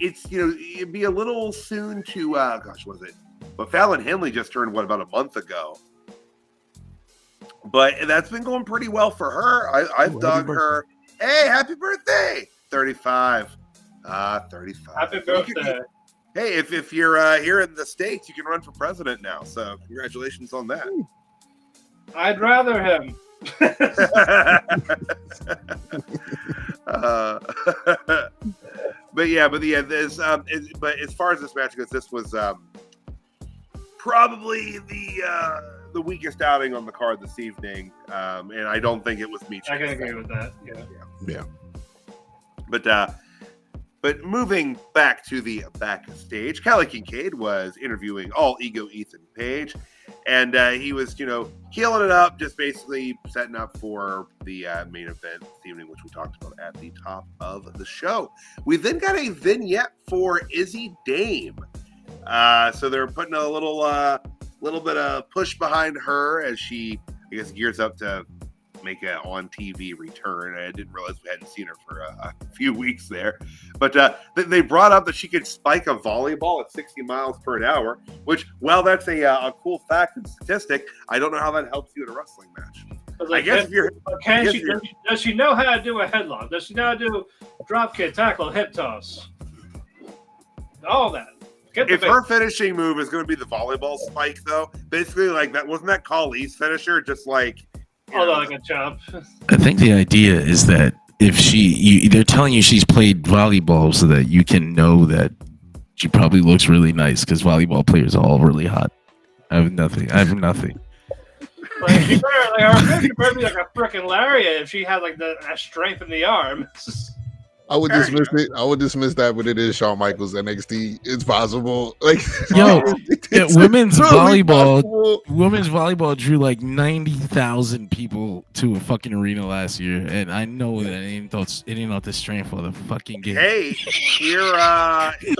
it'd be a little soon to what was it? But Fallon Henley just turned, about a month ago? But that's been going pretty well for her. I've dug her. Hey, happy birthday! 35. 35. Happy birthday. Hey, if you're here in the States, you can run for president now. So congratulations on that. I'd rather him. But this. But as far as this match goes, this was probably the weakest outing on the card this evening, and I don't think it was Michin. I can agree with that. Yeah. But moving back to the backstage, Kelly Kincaid was interviewing All Ego Ethan Page, and he was, healing it up, just basically setting up for the main event this evening, which we talked about at the top of the show. We then got a vignette for Izzy Dame. So they're putting a little bit of push behind her as she, I guess, gears up to make an on-TV return. I didn't realize we hadn't seen her for a few weeks there. But they brought up that she could spike a volleyball at 60 miles per hour, which, well, that's a cool fact and statistic. I don't know how that helps you in a wrestling match. I guess does she know how to do a headlock? Does she know how to do drop kick, tackle, hip toss? All that. If her finishing move is going to be the volleyball spike, though, basically like that wasn't that Khali's finisher, just like like a chop. I think the idea is that if they're telling you she's played volleyball so that you can know that she probably looks really nice because volleyball players are all really hot. I have nothing. Like, she better, like, her finisher better be like a freaking lariat if she had like that strength in the arm. I would dismiss it. I would dismiss that, but it is Shawn Michaels NXT. It's possible. Like, yo, women's really volleyball. possible. Women's volleyball drew like 90,000 people to a fucking arena last year, and I know that it ain't not the strength for the fucking game. Hey, here in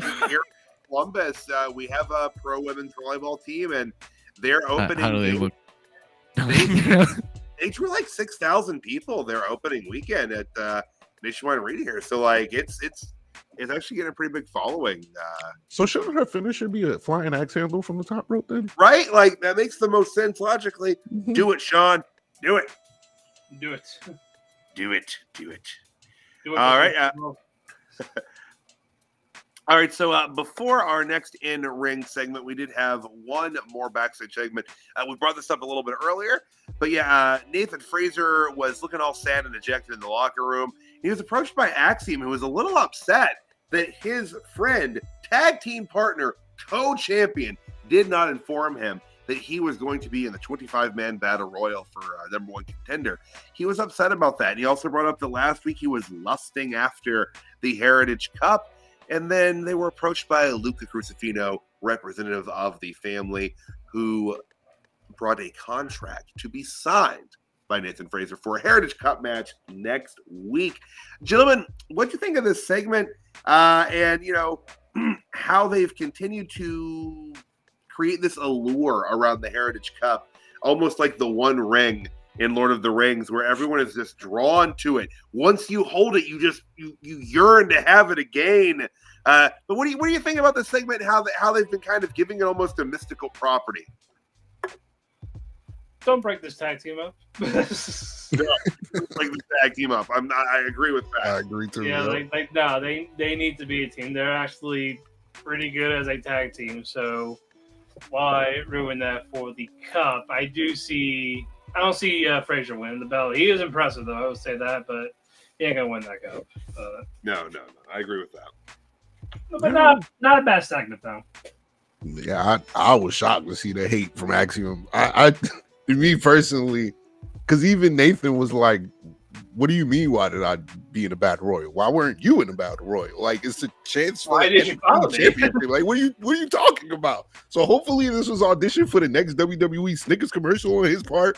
Columbus, we have a pro women's volleyball team, and they're opening. How do they look? They drew like 6,000 people their opening weekend at Nationwide Arena here, so like it's actually getting a pretty big following. So shouldn't her finisher be a flying axe handle from the top rope then? Right? Like that makes the most sense logically. Do it, Sean. Do it. Do it. Do it. Do it. Do it. All right. All right, so before our next in-ring segment, we did have one more backstage segment. We brought this up a little bit earlier, but yeah, Nathan Fraser was looking all sad and dejected in the locker room. He was approached by Axiom, who was a little upset that his friend, tag team partner, co-champion, did not inform him that he was going to be in the 25-man battle royal for #1 contender. He was upset about that. He also brought up that last week he was lusting after the Heritage Cup. And then they were approached by Luca Crucifino, representative of the family, who brought a contract to be signed by Nathan Fraser for a Heritage Cup match next week. Gentlemen, what do you think of this segment? And, you know, how they've continued to create this allure around the Heritage Cup, almost like the One Ring in Lord of the Rings, where everyone is just drawn to it. Once you hold it, you yearn to have it again. But what do you think about this segment? How they've been kind of giving it almost a mystical property? Don't break this tag team up. Break the tag team up. I agree with that. I agree too. Yeah, they need to be a team. They're actually pretty good as a tag team. So why ruin that for the cup? I don't see Fraser winning the belt. He is impressive, though. I would say that, but he ain't gonna win that cup. No. I agree with that. But not a bad segment, though. Yeah, I was shocked to see the hate from Axiom. Me personally, because even Nathan was like, "What do you mean? Why did I be in a battle royal? Why weren't you in a battle royal? Like, it's a chance for the championship. Like, what are you talking about?" So hopefully this was audition for the next WWE Snickers commercial on his part.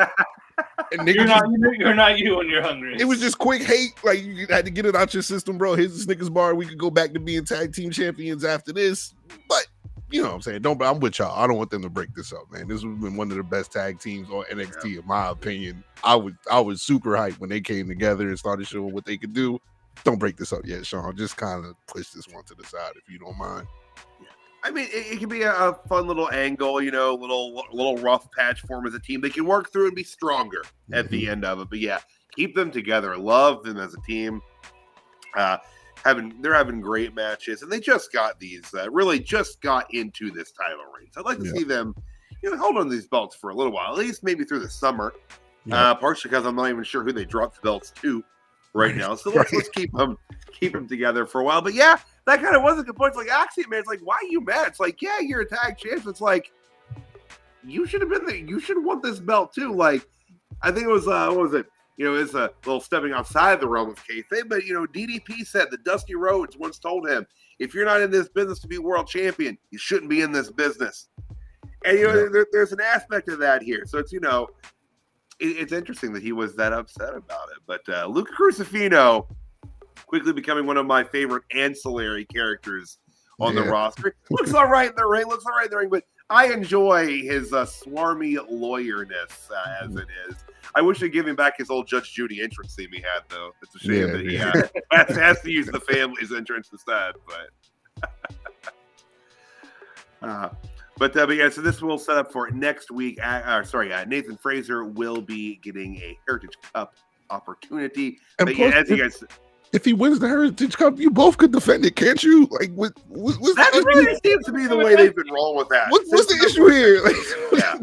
And you're not you when you're hungry. It was just quick hate. Like, you had to get it out your system, bro. Here's the Snickers bar. We could go back to being tag team champions after this. But you know what I'm saying? I'm with y'all. I don't want them to break this up, man. This has been one of the best tag teams on NXT, in my opinion. I was super hyped when they came together and started showing what they could do. Don't break this up yet, Sean. Just kind of push this one to the side if you don't mind. I mean, it can be a fun little angle, you know, little rough patch for them as a team. They can work through and be stronger at the end of it. But yeah, keep them together. Love them as a team. They're having great matches, and they just got really just got into this title reign. So I'd like to see them, you know, hold on to these belts for a little while, at least maybe through the summer. Partially because I'm not even sure who they dropped the belts to right now. So let's keep them together for a while. But yeah, that kind of was a good point. It's like, Axiom, man, it's like, why are you mad? It's like, yeah, you're a tag champ. It's like, you should have been there. You should have won this belt too. Like, I think it was, what was it? You know, it's a little stepping outside the realm of kayfabe, but, you know, DDP said that Dusty Rhodes once told him, if you're not in this business to be world champion, you shouldn't be in this business. And, you know, there's an aspect of that here. So it's, you know, it's interesting that he was that upset about it. But Luca Crucifino quickly becoming one of my favorite ancillary characters on the roster. Looks all right in the ring, but I enjoy his swarmy lawyerness as it is. I wish they'd give him back his old Judge Judy entrance theme he had, though. It's a shame that he has to use the family's entrance instead. But yeah, so this will set up for next week. Nathan Fraser will be getting a Heritage Cup opportunity. And but plus, yeah, as you guys, if he wins the Heritage Cup, you both could defend it, can't you? Like, what's that the really seems to be the way they've been rolling with that. What's the issue here? Like, yeah.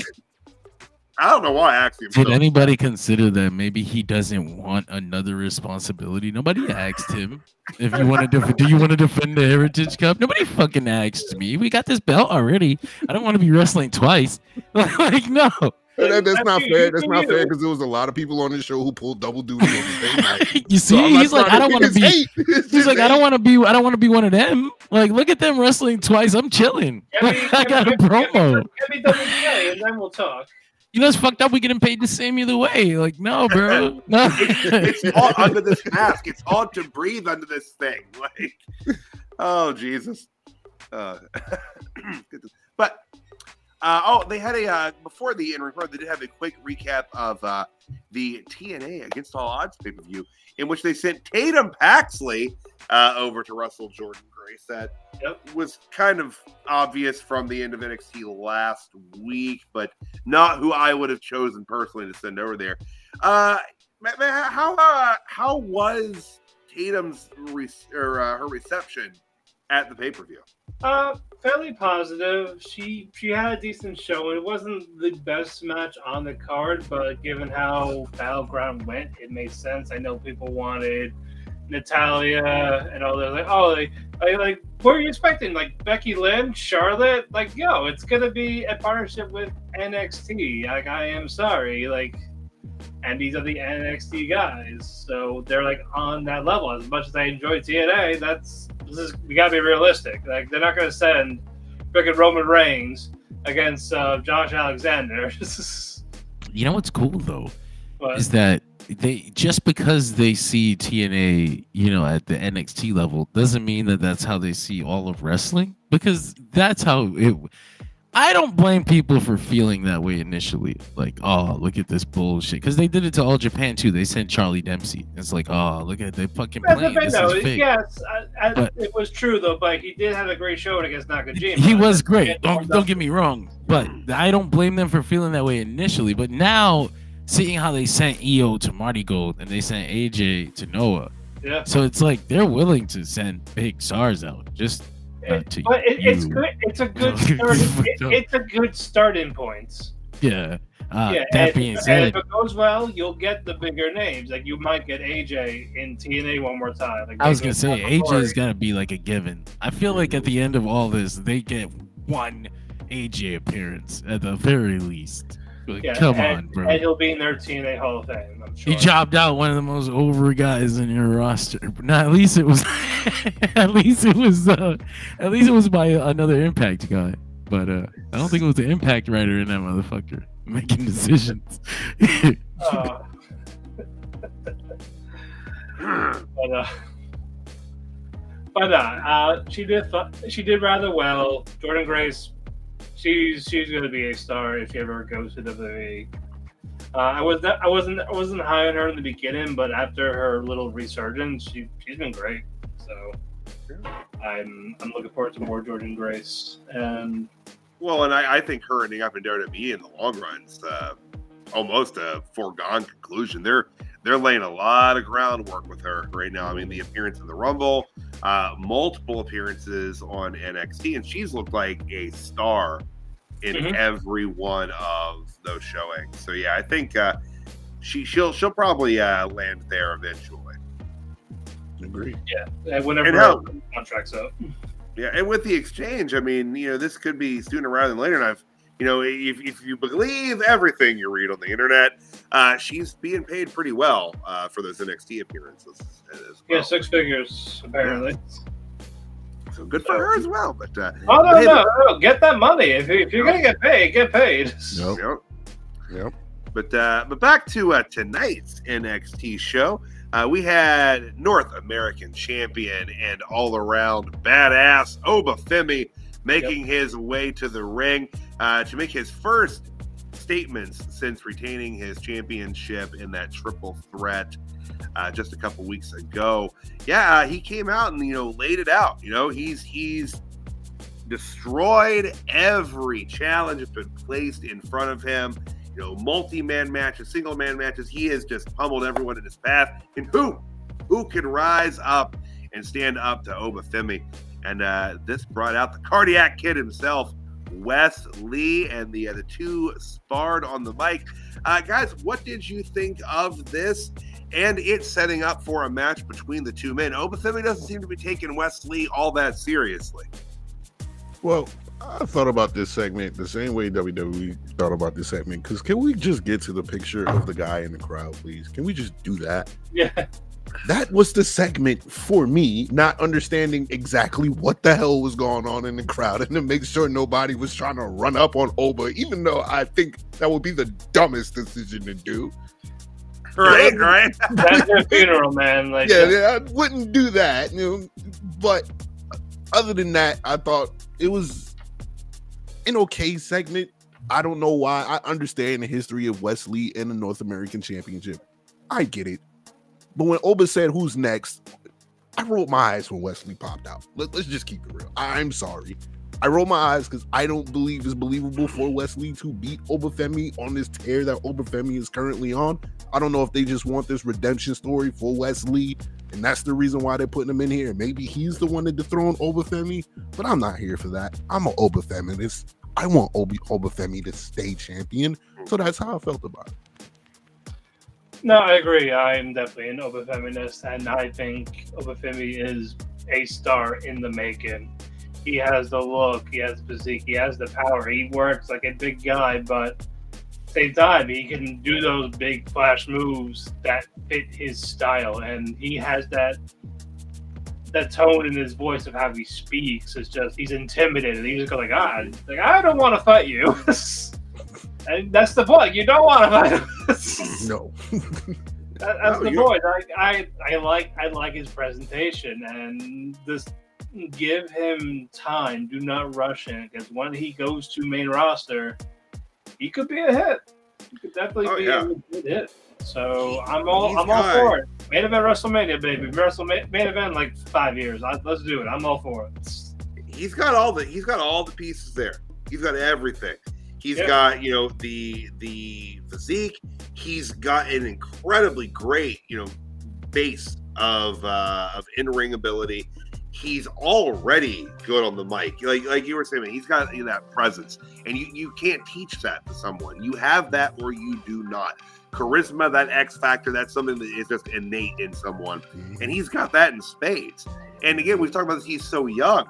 I don't know why Axiom. Did anybody consider that maybe he doesn't want another responsibility? Nobody asked him if you want to do you want to defend the Heritage Cup? Nobody fucking asked me. We got this belt already. I don't want to be wrestling twice. Like, no. That's not fair. That's not fair because there was a lot of people on this show who pulled double duty on the same night. You see, he's like, I don't want to be. He's like, I don't want to be. I don't want to be one of them. Like, look at them wrestling twice. I'm chilling. I got a promo. Get me WTA and then we'll talk. You know, it's fucked up. We getting paid the same either way. Like, no, bro. No. It's all under this mask. It's all to breathe under this thing. Like, oh Jesus. But they had a before the in report. They did have a quick recap of the TNA Against All Odds pay-per-view, in which they sent Tatum Paxley over to wrestle Jordan Grace. That was kind of obvious from the end of NXT last week, but not who I would have chosen personally to send over there. How was Tatum's her reception at the pay-per-view? Fairly positive. She had a decent show. It wasn't the best match on the card, but given how Battleground went, it made sense. I know people wanted Natalia and all that. Like, oh, like what are you expecting? Like Becky Lynch, Charlotte? Like, yo, it's gonna be a partnership with NXT. Like, I am sorry. Like, and these are the NXT guys, so they're like on that level. As much as I enjoy TNA, we gotta be realistic. Like, they're not gonna send freaking Roman Reigns against Josh Alexander. You know what's cool though, is that they just because they see TNA, at the NXT level, doesn't mean that that's how they see all of wrestling. Because that's how it. I don't blame people for feeling that way initially. Like, oh, look at this bullshit. Because they did it to All Japan too. They sent Charlie Dempsey. It's like, oh, look at they fucking playing. This is fake. Yes, it was true though. But he did have a great show against Nakajima. He was great. Don't get me wrong. But I don't blame them for feeling that way initially. But now, seeing how they sent EO to Marty Gold and they sent AJ to Noah. Yeah. So it's like they're willing to send big stars out. Just. It's good. It's a good start. It's a good starting point. Yeah. That being said, if it goes well, you'll get the bigger names. Like, you might get AJ in TNA one more time. Like, I was gonna say AJ's gotta be like a given. I feel like at the end of all this, they get one AJ appearance at the very least. Like, come on, bro. And he'll be in their TNA Hall of Fame, I'm sure. He jobbed out one of the most over guys in your roster. But at least it was at least it was by another Impact guy. But I don't think it was the Impact writer in that motherfucker making decisions. She did rather well. Jordan Grace, she's going to be a star if she ever goes to WWE. I wasn't high on her in the beginning, but after her little resurgence, she's been great. So I'm looking forward to more Jordan Grace. And I think her ending up in WWE in the long run is almost a foregone conclusion. They're laying a lot of groundwork with her right now. I mean, the appearance in the Rumble, multiple appearances on NXT, and she's looked like a star in every one of those showings. So yeah, I think she'll probably land there eventually. Agree. Yeah, whenever her contract's up. Yeah, and with the exchange, I mean, this could be sooner rather than later. And I've, if you believe everything you read on the internet, she's being paid pretty well for those NXT appearances as well. Yeah, 6 figures apparently. Yeah. So good for her as well. But no, get that money. If you're gonna get paid, get paid. Yep. But back to tonight's NXT show. We had North American champion and all-around badass Obafemi making his way to the ring to make his first statements since retaining his championship in that triple threat just a couple weeks ago. Yeah, he came out and laid it out. He's destroyed every challenge that's been placed in front of him. Multi-man matches, single-man matches. He has just pummeled everyone in his path. And who who can rise up and stand up to Obafemi. And this brought out the cardiac kid himself, Wes Lee, and the two sparred on the mic. Guys, what did you think of this and it setting up for a match between the two men? Obafemi doesn't seem to be taking Wes Lee all that seriously. Well, I thought about this segment the same way WWE thought about this segment, because can we just get to the picture of the guy in the crowd, please? Can we just do that? Yeah. That was the segment for me, not understanding exactly what the hell was going on in the crowd, and to make sure nobody was trying to run up on Oba, even though I think that would be the dumbest decision to do. Right. That's their funeral, man. Like, yeah, I wouldn't do that. But other than that, I thought it was an okay segment. I don't know why. I understand the history of Wes Lee and the North American Championship. I get it. But when Oba said, "Who's next?" I rolled my eyes when Wes Lee popped out. Let's just keep it real. I'm sorry. I rolled my eyes because I don't believe it's believable for Wes Lee to beat Obafemi on this tear that Obafemi is currently on. I don't know if they just want this redemption story for Wes Lee, and that's the reason why they're putting him in here. Maybe he's the one to dethrone Obafemi, but I'm not here for that. I'm an Obafeminist. I want Obafemi to stay champion, so that's how I felt about it. No, I agree. I'm definitely an Obafeminist, and I think Obafemi is a star in the making. He has the look, he has the physique, he has the power. He works like a big guy, but at the same time, he can do those big flash moves that fit his style, and he has that tone in his voice of how he speaks. It's just he's intimidated. He's just like, I don't want to fight you. And that's the point. You don't want to fight him. No. That's the point. I like his presentation, and just give him time. Do not rush him, because when he goes to main roster, he could be a hit. He could definitely be a good hit. So I'm all for it. Main event WrestleMania, baby. Main event like 5 years. Let's do it. I'm all for it. He's got all the pieces there. He's got everything. He's got, the physique. He's got an incredibly great, base of in-ring ability. He's already good on the mic. Like you were saying, he's got that presence. And you can't teach that to someone. You have that or you do not. Charisma, that X factor, that's something that is just innate in someone. And he's got that in spades. And again, we've talked about this, he's so young.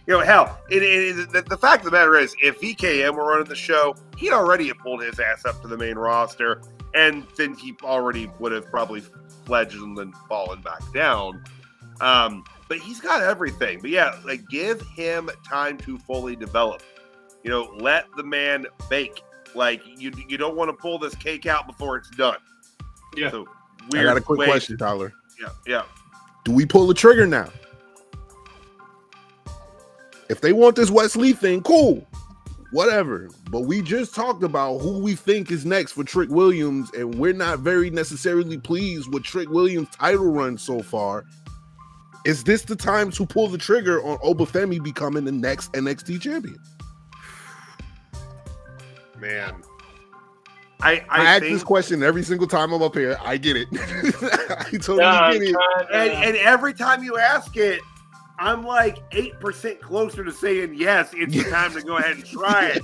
Hell, the fact of the matter is, if VKM were running the show, he'd already have pulled his ass up to the main roster, and then he already would have probably fledged and then fallen back down. But he's got everything. But yeah, give him time to fully develop. Let the man bake. You don't want to pull this cake out before it's done. Yeah. So, I got a quick question, Tyler. Yeah. Do we pull the trigger now? If they want this Wes Lee thing, cool, whatever. But we just talked about who we think is next for Trick Williams, and we're not very necessarily pleased with Trick Williams' title run so far. Is this the time to pull the trigger on Obafemi becoming the next NXT champion? Man, I ask this question every single time I'm up here. I get it. I totally get it. And every time you ask it, I'm like 8% closer to saying yes. It's the time to go ahead and try it.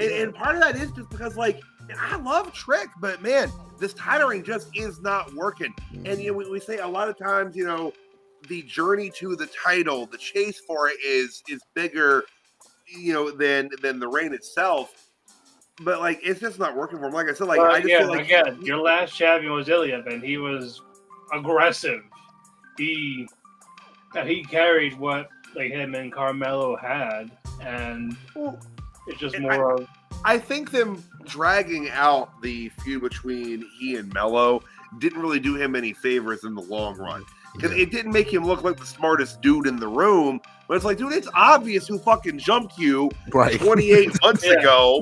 And part of that is just because, I love Trick, but man, this titling just is not working. And we say a lot of times, the journey to the title, the chase for it is bigger, than the reign itself. But it's just not working for him. Like I said, I just feel like again, your last champion was Ilya, and he was aggressive. He carried what him and Carmelo had, and it's just more of. I think them dragging out the feud between he and Melo didn't really do him any favors in the long run, because it didn't make him look like the smartest dude in the room. But it's dude, it's obvious who fucking jumped you 28 months ago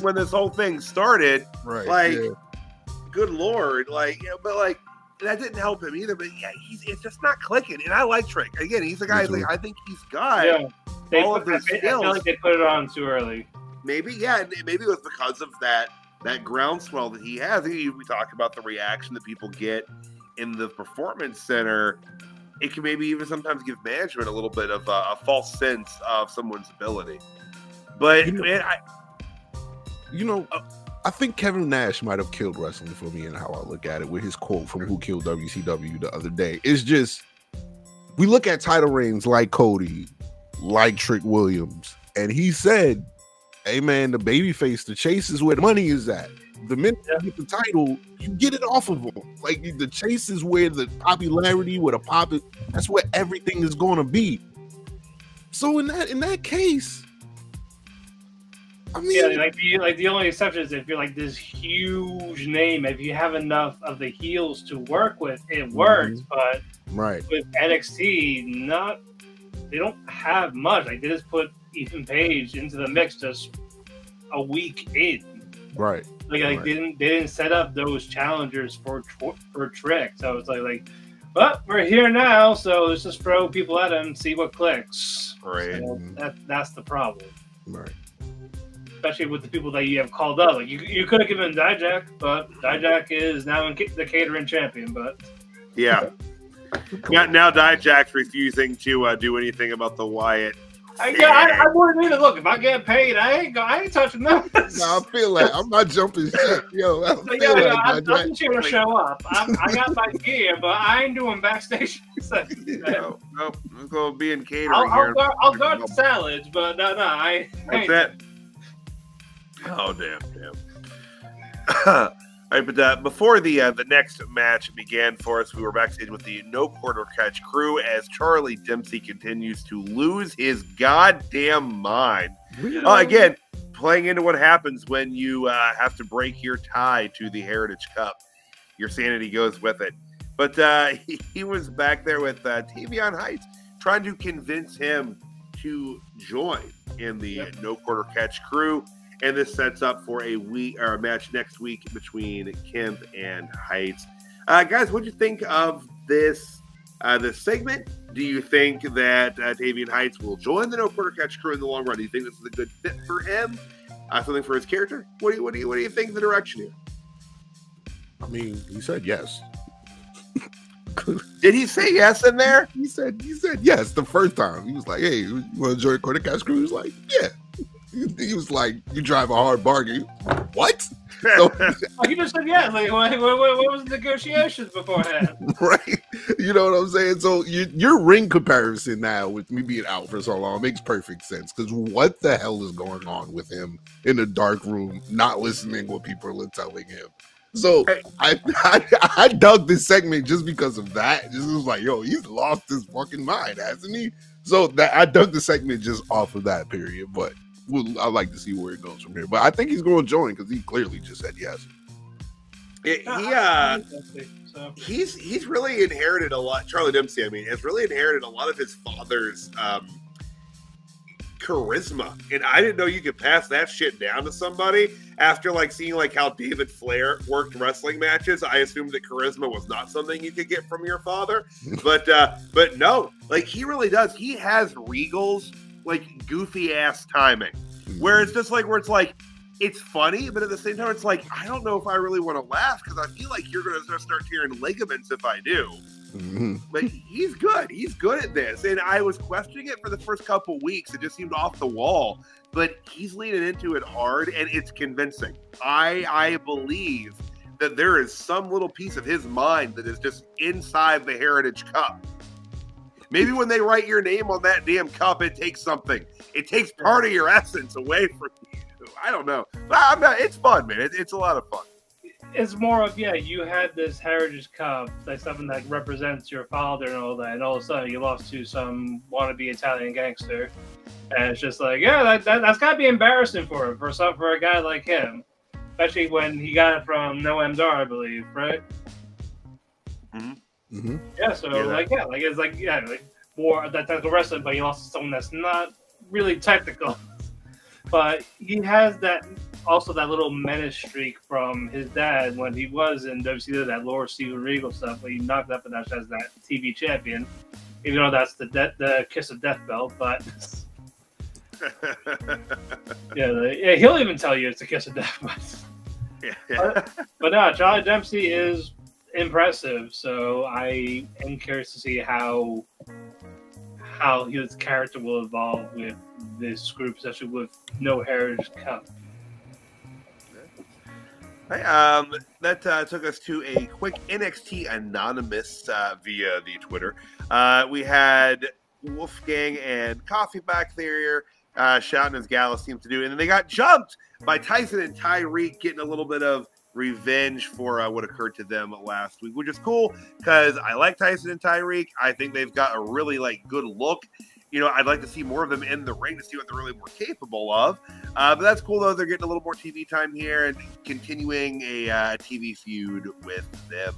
when this whole thing started. Good Lord, but that didn't help him either. But it's just not clicking. And I like Trick. Again, he's a guy. I think he's got all of his skills. I feel like they put it on too early. Maybe it was because of that groundswell that he has. We talk about the reaction that people get in the Performance Center, it can maybe even sometimes give management a little bit of a false sense of someone's ability. But I think Kevin Nash might have killed wrestling for me and how I look at it with his quote from Who Killed WCW the other day. It's just, we look at title reigns like Cody, like Trick Williams, and he said, hey man, the babyface, the chase is where the money is at. The minute you get the title, you get it off of them. Like the chase is where the popularity, where the pop is, that's where everything is going to be. So in that case, I mean, yeah, like the only exception is if you're like this huge name, if you have enough of the heels to work with, it works. But with NXT, they don't have much. Like they just put Ethan Page into the mix just a week in. Right. Like they didn't set up those challengers for Trick. So it's like, well, we're here now, so let's just throw people at him and see what clicks. Right. So that's the problem. Right. Especially with the people that you have called up. Like you could have given Dijak, but Dijak is now the catering champion. But yeah, now Dijak's refusing to do anything about the Wyatt. I wouldn't either. Look, if I get paid, I ain't touching them. No, I feel like I'm not jumping shit, yo. I'm just here to show up. I got my gear, but I ain't doing backstage. No, I'm gonna be in catering here. I'll guard the salads, but no, I ain't. That's it. Oh damn. All right, but before the next match began for us, we were backstage with the No Quarter Catch crew as Charlie Dempsey continues to lose his goddamn mind. Again, playing into what happens when you have to break your tie to the Heritage Cup. Your sanity goes with it. But he was back there with Tavion Heights trying to convince him to join in the No Quarter Catch crew. And this sets up for a match next week between Kemp and Heights. Guys, what do you think of this segment? Do you think that Tavion Heights will join the No Quarter Catch crew in the long run? Do you think this is a good fit for him? Something for his character? What do you think the direction here? I mean, he said yes. Did he say yes in there? He said yes the first time. He was like, "Hey, you want to join Quarter Catch crew?" He was like, "Yeah." He was like, "You drive a hard bargain." What? So, he just said yes. Like, what was the negotiations beforehand? Right. You know what I'm saying? So your ring comparison now with me being out for so long makes perfect sense. Because what the hell is going on with him in the dark room, not listening what people are telling him? So I dug this segment just because of that. Just was like, yo, he's lost his fucking mind, hasn't he? So I dug the segment just off of that period, but. I'd like to see where it goes from here, but I think he's going to join because he clearly just said yes. He's really inherited a lot. Charlie Dempsey, I mean, has really inherited a lot of his father's charisma, and I didn't know you could pass that shit down to somebody after seeing how David Flair worked wrestling matches. I assumed that charisma was not something you could get from your father, but no, he really does. He has Regal's goofy ass timing where it's just it's funny, but at the same time it's I don't know if I really want to laugh because I feel like you're going to start tearing ligaments if I do. But he's good at this, and I was questioning it for the first couple weeks. It just seemed off the wall, but he's leaning into it hard, and it's convincing. I believe that there is some little piece of his mind that is just inside the Heritage Cup. Maybe when they write your name on that damn cup, it takes something. It takes part of your essence away from you. I don't know. But it's fun, man. It's a lot of fun. It's more of, you had this Heritage Cup, that's something that represents your father and all that, and all of a sudden you lost to some wannabe Italian gangster. And it's just that's got to be embarrassing for him, for a guy like him. Especially when he got it from No MDR, I believe, right? Yeah, so it's more that type of wrestling, but he lost to someone that's not really technical. But he has that little menace streak from his dad when he was in WCW, that Lord Steven Regal stuff, where he knocked up and as that TV champion, even though that's the Kiss of Death belt. But he'll even tell you it's the Kiss of Death. But no, Charlie Dempsey is impressive. So I am curious to see how his character will evolve with this group, especially with no Heritage Cup. Hey, that took us to a quick NXT Anonymous via the Twitter. We had Wolfgang and Coffee back there shouting as Gallus seems to do, and then they got jumped by Tyson and Tyreek, getting a little bit of revenge for what occurred to them last week, which is cool because I like Tyson and Tyreek. I think they've got a really good look. You know, I'd like to see more of them in the ring to see what they're really more capable of. But that's cool, though. They're getting a little more TV time here and continuing a TV feud with them.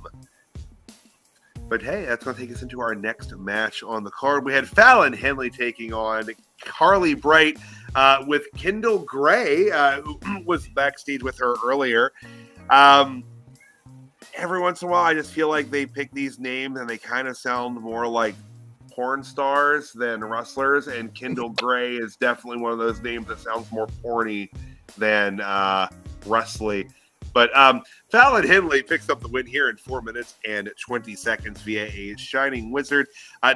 But hey, that's going to take us into our next match on the card. We had Fallon Henley taking on Carly Bright with Kendall Gray, who was backstage with her earlier. Every once in a while, I just feel like they pick these names and they kind of sound more like porn stars than wrestlers, and Kendall Gray is definitely one of those names that sounds more porny than wrestling. But Fallon Henley picks up the win here in 4 minutes and 20 seconds via a Shining Wizard.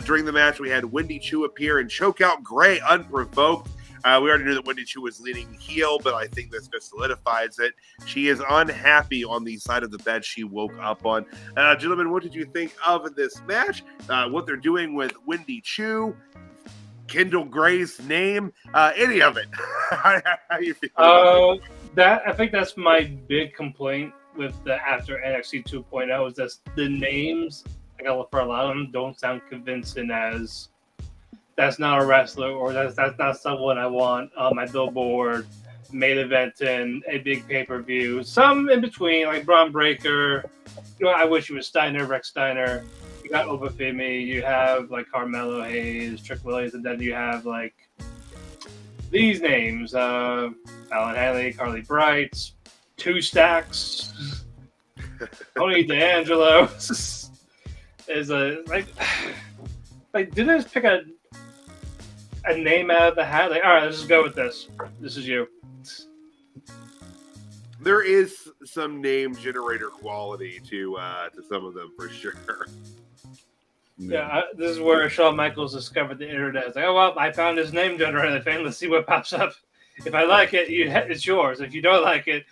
During the match, we had Wendy Choo appear and choke out Gray unprovoked. We already knew that Wendy Choo was leaning heel, but I think this just solidifies it. She is unhappy on the side of the bed she woke up on. Gentlemen, what did you think of this match? What they're doing with Wendy Choo, Kendall Gray's name, any of it? How you feel? I think that's my big complaint with the after NXT 2.0 is that the names, for a lot of them, don't sound convincing as that's not a wrestler, or that's not someone I want on my billboard, main event, and a big pay-per-view. Some in between, like Braun Breaker. You know, I wish he was Steiner, Rex Steiner. You got Obafemi. You have Carmelo Hayes, Trick Williams, and then you have these names: Fallon Henley, Carly Bright, Two Stacks, Tony D'Angelo. Is didn't they just pick a name out of the hat? All right, let's just go with this. This is you. There is some name generator quality to some of them for sure. Yeah, this is where Shawn Michaels discovered the internet. It's oh, well, I found his name generator thing. Let's see what pops up. If I like it, it's yours. If you don't like it,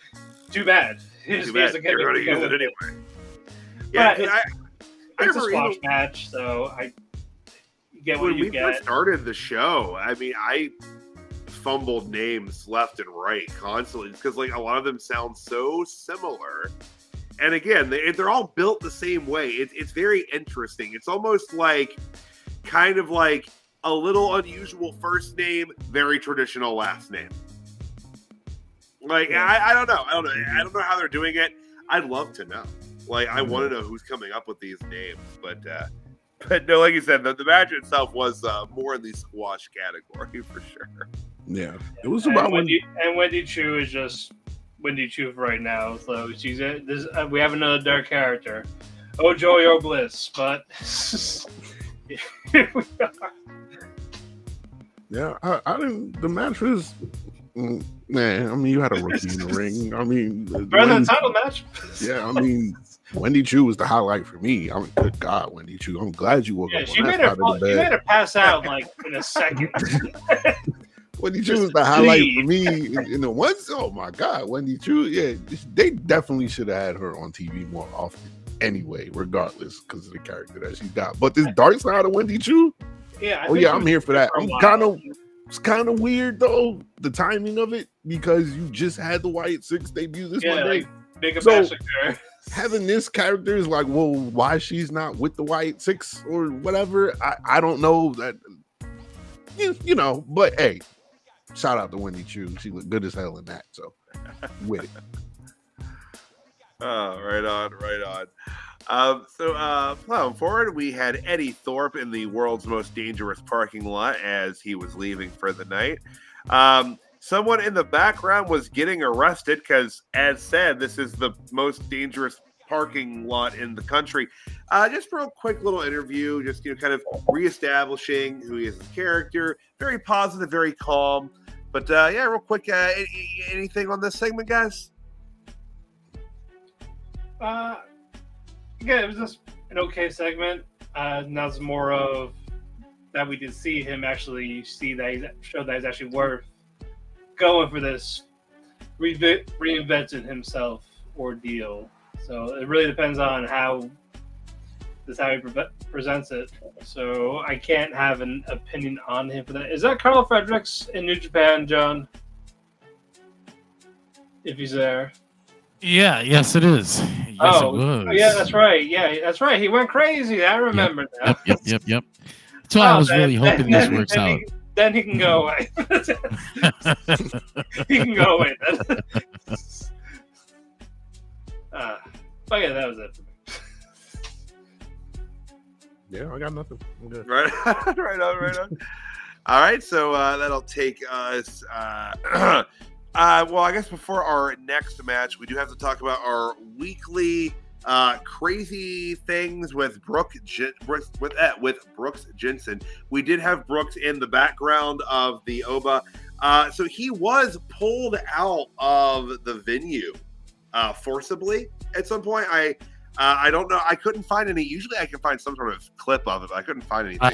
too bad. Too bad. You're going to use it anyway. Yeah, it's a squash match, so I get what you get. When we first started the show, I mean, I fumbled names left and right constantly because a lot of them sound so similar. And again, they're all built the same way. It's very interesting. It's almost kind of like a little unusual first name, very traditional last name. I don't know. I don't know how they're doing it. I'd love to know. I want to know who's coming up with these names. But no, like you said, the match itself was more in the squash category for sure. Yeah, it was about Wendy Choo is just Wendy Choo right now. So she's we have another dark character. Oh joy, oh bliss. But here we are. Yeah, I didn't. The match was. Man, I mean, you had a rookie in the ring. I mean, better than title match. Yeah, I mean, Wendy Choo was the highlight for me. I mean, good God, Wendy Choo. I'm glad you woke up. She made her pass out in a second. Wendy Choo was the highlight for me in the once. Oh my God, Wendy Choo. Yeah, they definitely should have had her on TV more often. Anyway, regardless, because of the character that she's got. But this dark side of Wendy Choo. Yeah. I'm here for that. It's kind of weird though, the timing of it, because you just had the Wyatt Six debut this Monday. Big so having this character is well, why she's not with the Wyatt Six or whatever? I don't know that. You know, but hey, shout out to Wendy Choo. She looked good as hell in that. So with it. Oh, right on. Plowing forward, we had Eddie Thorpe in the world's most dangerous parking lot as he was leaving for the night. Someone in the background was getting arrested because, as said, this is the most dangerous parking lot in the country. Just for a quick little interview, just kind of reestablishing who he is as a character. Very positive, very calm. But yeah, real quick, anything on this segment, guys? again, it was just an okay segment. Now it's more of that we did see him actually show that he's actually worth going for this reinvented himself ordeal. So it really depends on how he presents it. So I can't have an opinion on him for that. Is that Carl Fredericks in New Japan, John? If he's there. Yeah, yes, it is. Yes, it was. Yeah, that's right. Yeah, that's right. He went crazy. I remember that. Yep. That's why I was really hoping this works out. Then he can go away. He can go away then. But yeah, that was it for me. Yeah, I got nothing. I'm good. Right on. All right, so that'll take us. Well, I guess before our next match, we do have to talk about our weekly crazy things with Brooks Jensen. We did have Brooks in the background of the OBA. So he was pulled out of the venue forcibly at some point. I don't know. I couldn't find any. Usually I can find some sort of clip of it, but I couldn't find anything.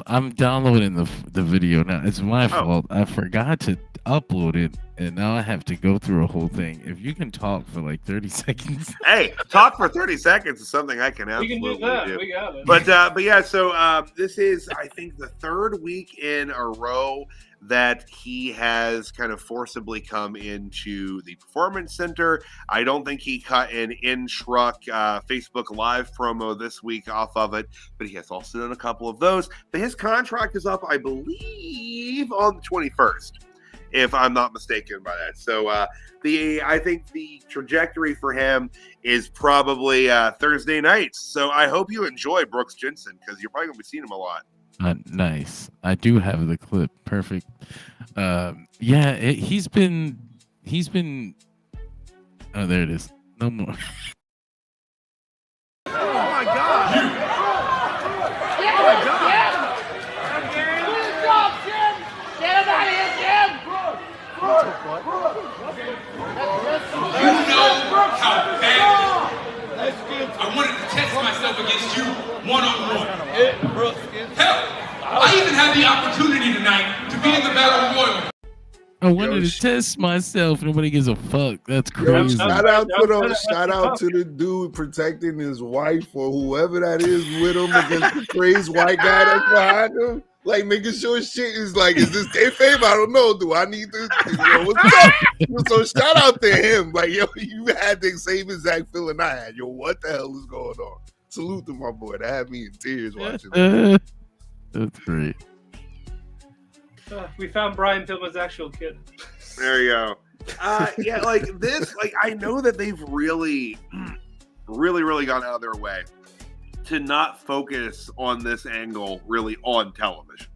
I'm downloading the video now. It's my fault. I forgot to upload it, and now I have to go through a whole thing. If you can talk for like 30 seconds. Hey, talk for 30 seconds is something I can absolutely do. We can do that. We got it. But yeah, so this is, I think, the third week in a row that he has kind of forcibly come into the Performance Center. I don't think he cut an in-truck Facebook Live promo this week off of it, but he has also done a couple of those. But his contract is up, I believe, on the 21st, if I'm not mistaken by that. So I think the trajectory for him is probably Thursday nights. So I hope you enjoy Brooks Jensen, because you're probably going to be seeing him a lot. Nice. I do have the clip. Perfect. Yeah, he's been. Oh, there it is. No more. Oh my God! Oh my God! Good job, Jim! Get him out of here, Jim! You know how bad I wanted to test myself against you one-on-one. Hell, I even had the opportunity tonight to be in the Battle Royal. I wanted to test myself. Nobody gives a fuck. That's crazy. Shout out to the dude protecting his wife or whoever that is with him against the crazy white guy that's behind him. Like, making sure shit is like, is this kayfabe? I don't know. Do I need this? What's up? So shout out to him. Like, yo, you had the same exact feeling I had. Yo, what the hell is going on? Salute to my boy. That had me in tears watching it. That's great. We found Brian Pillman's actual kid. There you go. Yeah, like this, like I know that they've really gone out of their way to not focus on this angle really on television.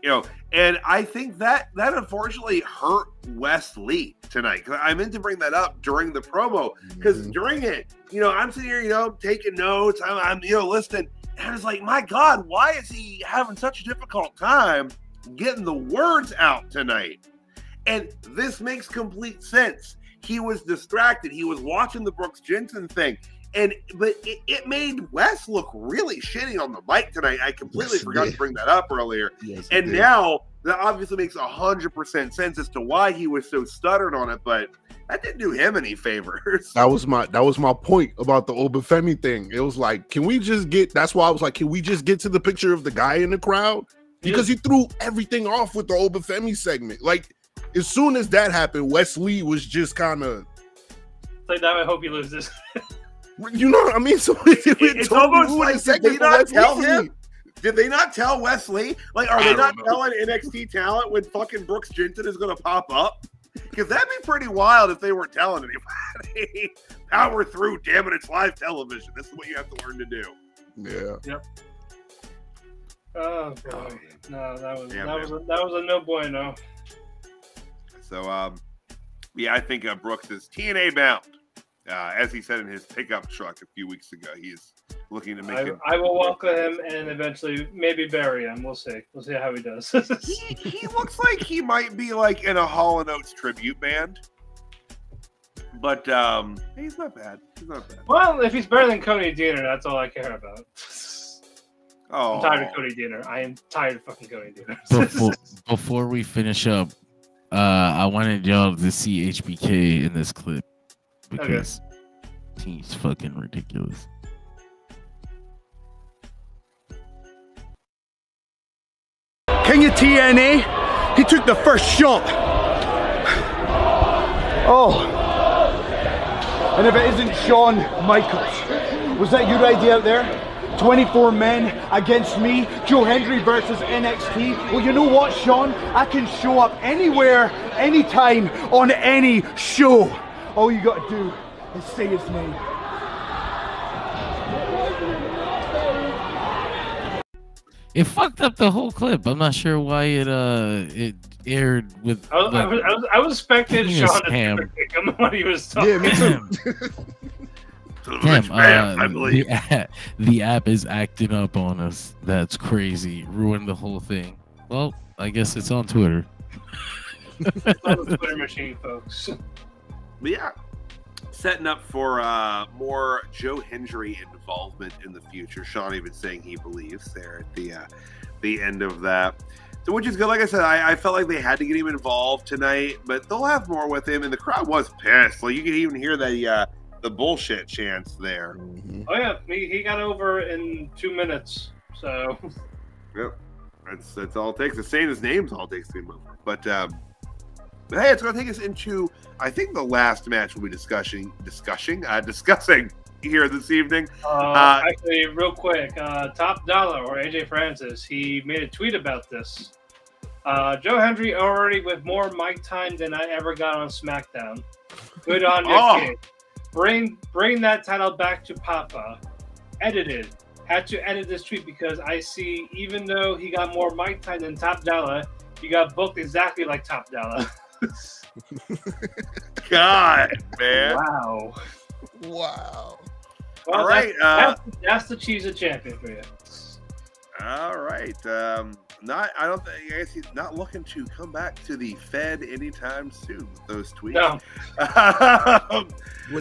You know, and I think that unfortunately hurt Wes Lee tonight. Because I meant to bring that up during the promo. Because during it, you know, I'm sitting here, taking notes. I'm listening. And I was like, my God, why is he having such a difficult time getting the words out tonight? And this makes complete sense. He was distracted. He was watching the Brooks Jensen thing. But it made Wes look really shitty on the mic tonight. I completely forgot to bring that up earlier. Yes, and now that obviously makes 100% sense as to why he was so stuttered on it, but that didn't do him any favors. That was my point about the Obafemi thing. It was like, can we just get, that's why I was like, can we just get to the picture of the guy in the crowd? Because he threw everything off with the Obafemi segment. Like, as soon as that happened, Wes Lee was just kind of like, now I hope he loses. You know what I mean? So it's almost like, did they not tell him? Did they not tell Wes Lee? Like, are they not telling NXT talent when fucking Brooks Jensen is going to pop up? Because that'd be pretty wild if they weren't telling anybody. Power through, damn it, it's live television. This is what you have to learn to do. Yeah. Yep. Oh boy, no, that was a no bueno. So, yeah, I think Brooks is TNA bound. As he said in his pickup truck a few weeks ago, he's looking to make it. I will welcome him and eventually maybe bury him. We'll see. We'll see how he does. he looks like he might be like in a Hall & Oates tribute band. But he's not bad. He's not bad. Well, if he's better than Cody Deaner, that's all I care about. Oh, I'm tired of Cody Deaner. I am tired of fucking Cody Deaner. Before we finish up, I wanted y'all to see HBK in this clip because he's fucking ridiculous. King of TNA, he took the first shot. Oh. And if it isn't Shawn Michaels, was that your idea out there? 24 men against me, Joe Hendry versus NXT. Well, you know what, Shawn? I can show up anywhere, anytime, on any show. All you gotta do is say his name. It fucked up the whole clip. I'm not sure why it aired with. I was expecting Shawn to pick him when he was talking. Yeah, me too. Damn, I believe the app is acting up on us. That's crazy. Ruined the whole thing. Well, I guess it's on Twitter. It's on the Twitter machine, folks. But yeah, setting up for more Joe Hendry involvement in the future. Shawn even saying he believes there at the end of that. So, which is good. Like I said, I felt like they had to get him involved tonight, but they'll have more with him. And the crowd was pissed. Like you could even hear the bullshit chants there. Mm-hmm. Oh yeah, he got over in 2 minutes. So yep, that's all it takes. The same as names all it takes to get over. But hey, it's going to take us into I think the last match we'll be discussing here this evening. Actually, real quick, Top Dollar or AJ Francis, he made a tweet about this. Joe Hendry already with more mic time than I ever got on SmackDown. Good on you, kid. Bring that title back to Papa. Edited. Had to edit this tweet because I see even though he got more mic time than Top Dollar, he got booked exactly like Top Dollar. God, man. Wow. Wow. Well, all right. That's the Cheese of Champion for you. All right. I don't think. I guess he's not looking to come back to the Fed anytime soon with those tweets. No.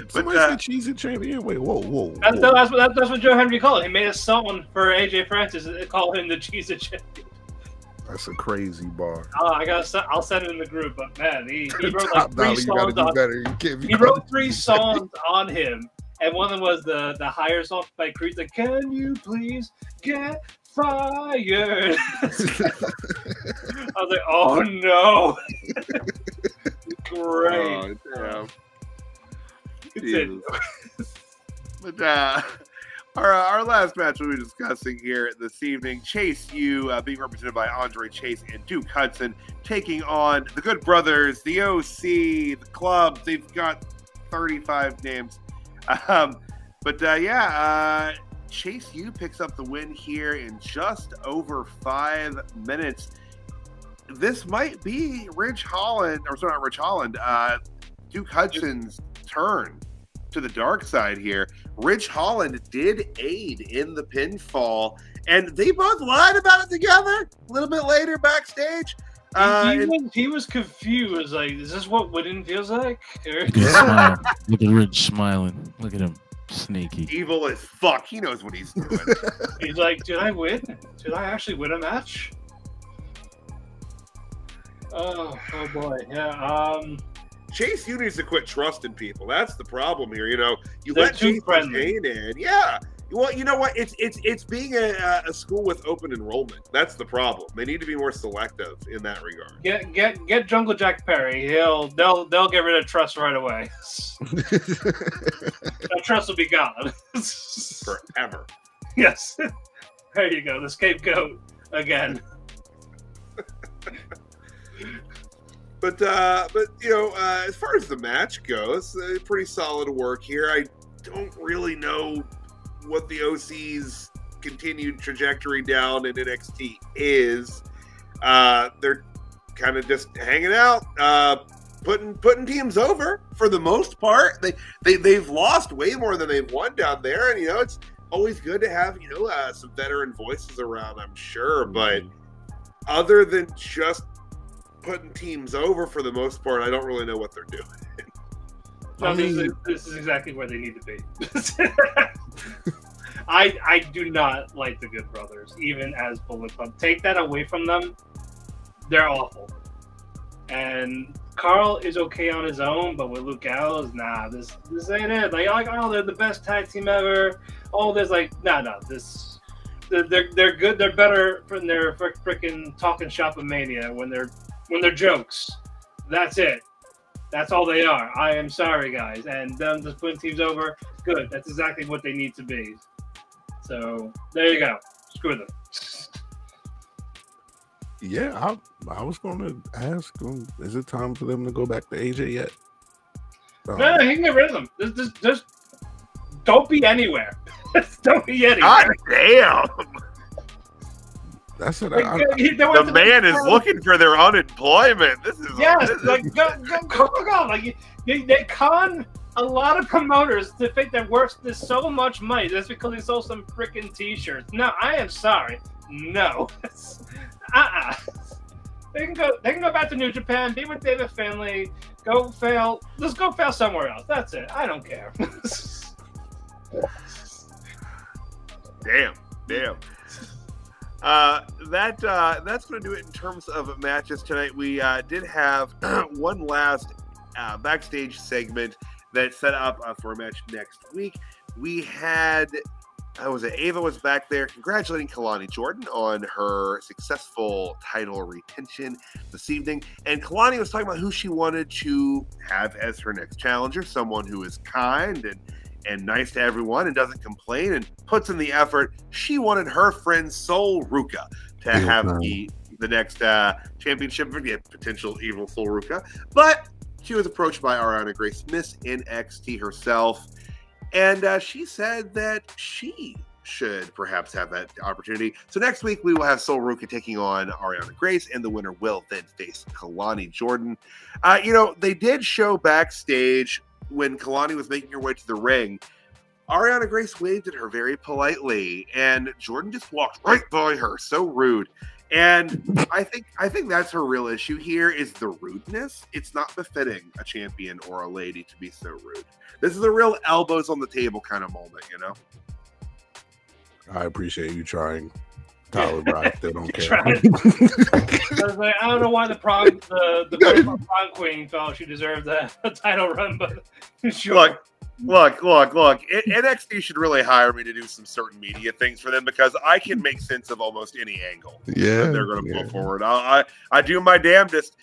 Somebody said Cheese and Champion. Wait, whoa. That's what Joe Hendry called it. He made a song for AJ Francis and called him the Cheese of Champion. That's a crazy bar. I'll send it in the group. But man, he wrote like 3 songs on. He wrote 3 songs on him, and one of them was the Higher song by Creed. Like, can you please get fired? I was like, oh no. Great. Oh, damn. But our last match we'll be discussing here this evening, Chase U being represented by Andre Chase and Duke Hudson, taking on the Good Brothers, the OC, the Club. They've got 35 names. Chase U picks up the win here in just over 5 minutes. This might be Duke Hudson's turn to the dark side here. Rich Holland did aid in the pinfall, and they both lied about it together a little bit later backstage. He was confused. Like, is this what winning feels like? Look at Rich smiling. Look at him. Sneaky. Evil as fuck. He knows what he's doing. He's like, did I win? Did I actually win a match? Oh boy. Yeah. Chase U needs to quit trusting people. That's the problem here. You know, They're let too Chase friendly. in. Yeah. Well, you know what? It's being a school with open enrollment. That's the problem. They need to be more selective in that regard. Get Jungle Jack Perry. They'll get rid of trust right away. That trust will be gone Forever. Yes. There you go. The scapegoat again. But you know, as far as the match goes, pretty solid work here. I don't really know what the OC's continued trajectory down in NXT is. They're kind of just hanging out, putting teams over for the most part. They've lost way more than they've won down there, and you know it's always good to have some veteran voices around, I'm sure. But other than just putting teams over for the most part, I don't really know what they're doing. No, this is exactly where they need to be. I do not like the Good Brothers, even as Bullet Club. Take that away from them, they're awful. And Carl is okay on his own, but with Luke Gallows, nah, this ain't it. Like, oh, they're the best tag team ever. Oh, there's like, no, this, they're good. They're better when they're freaking talking shop of Mania when they're jokes. That's it. That's all they are. I am sorry, guys. And them just putting teams over, good. That's exactly what they need to be. So there you go. Screw them. Yeah, I was going to ask them, is it time for them to go back to AJ yet? No, he can get rid of them. Just don't be anywhere. Don't be anywhere. God damn. That's what the man is looking for their unemployment. This is go. Like they con a lot of promoters to think they're worth this so much money just because they sold some freaking t-shirts. No, I am sorry. No. They can go back to New Japan, be with David Finlay, go fail. Let's go fail somewhere else. That's it. I don't care. Damn. That's going to do it in terms of matches tonight. We did have one last backstage segment that set up for a match next week. We had, Ava was back there congratulating Kalani Jordan on her successful title retention this evening. And Kalani was talking about who she wanted to have as her next challenger, someone who is kind and nice to everyone and doesn't complain and puts in the effort. She wanted her friend Sol Ruka to have the next championship for the potential evil Sol Ruka. But she was approached by Ariana Grace, Miss NXT herself, and she said that she should perhaps have that opportunity. So next week we will have Sol Ruka taking on Ariana Grace, and the winner will then face Kalani Jordan. They did show backstage when Kalani was making her way to the ring, Ariana Grace waved at her very politely, and Jordan just walked right by her, so rude. And I think that's her real issue here is the rudeness. It's not befitting a champion or a lady to be so rude. This is a real elbows on the table kind of moment, you know? I appreciate you trying. Tyler Brock, they don't care. I don't know why the prom queen felt she deserved a title run, but sure. Look. NXT should really hire me to do some certain media things for them because I can make sense of almost any angle that they're going to pull forward. I do my damnedest.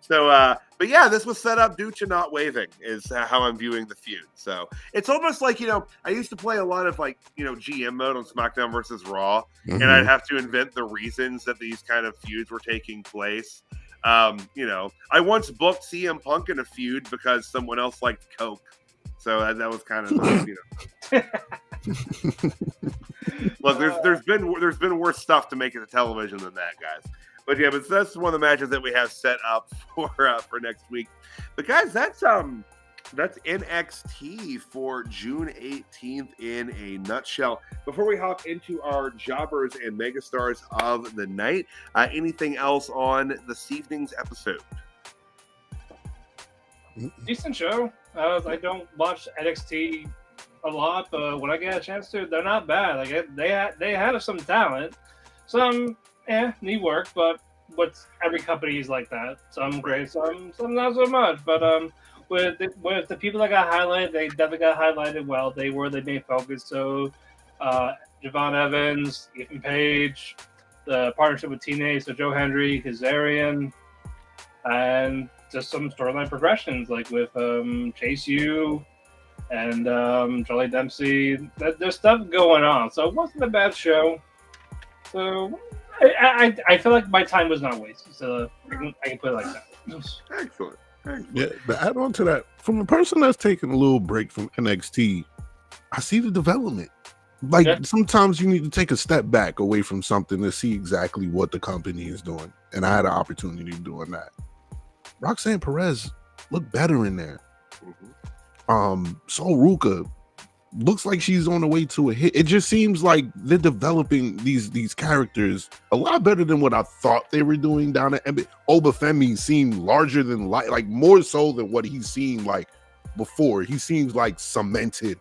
So, but yeah, this was set up due to not waving is how I'm viewing the feud. So it's almost like, I used to play a lot of GM mode on SmackDown versus Raw, and I'd have to invent the reasons that these kind of feuds were taking place. I once booked CM Punk in a feud because someone else liked Coke. So that was kind of Look, there's been worse stuff to make it to television than that, guys. But yeah, but that's one of the matches that we have set up for next week. But guys, that's NXT for June 18th in a nutshell. Before we hop into our jobbers and megastars of the night, anything else on this evening's episode? Decent show. I don't watch NXT a lot, but when I get a chance to, they're not bad. Like they have some talent. Some need work, but every company is like that. Some great, some not so much. But with the people that got highlighted, they definitely got highlighted well. They were the main focus. So Javon Evans, Ethan Page, the partnership with TNA, so Joe Hendry, Kazarian, and just some storyline progressions like with Chase U and Charlie Dempsey. There's stuff going on. So it wasn't a bad show. So I feel like my time was not wasted. So I can put it like that. Excellent. Yeah, but add on to that, from a person that's taking a little break from NXT, I see the development. Like sometimes you need to take a step back away from something to see exactly what the company is doing. And I had an opportunity of doing that. Roxanne Perez looked better in there. Sol Ruka looks like she's on the way to a hit. It just seems like they're developing these characters a lot better than what I thought they were doing down at Obafemi seemed larger than life, like more so than what he seemed like before. He seems like cemented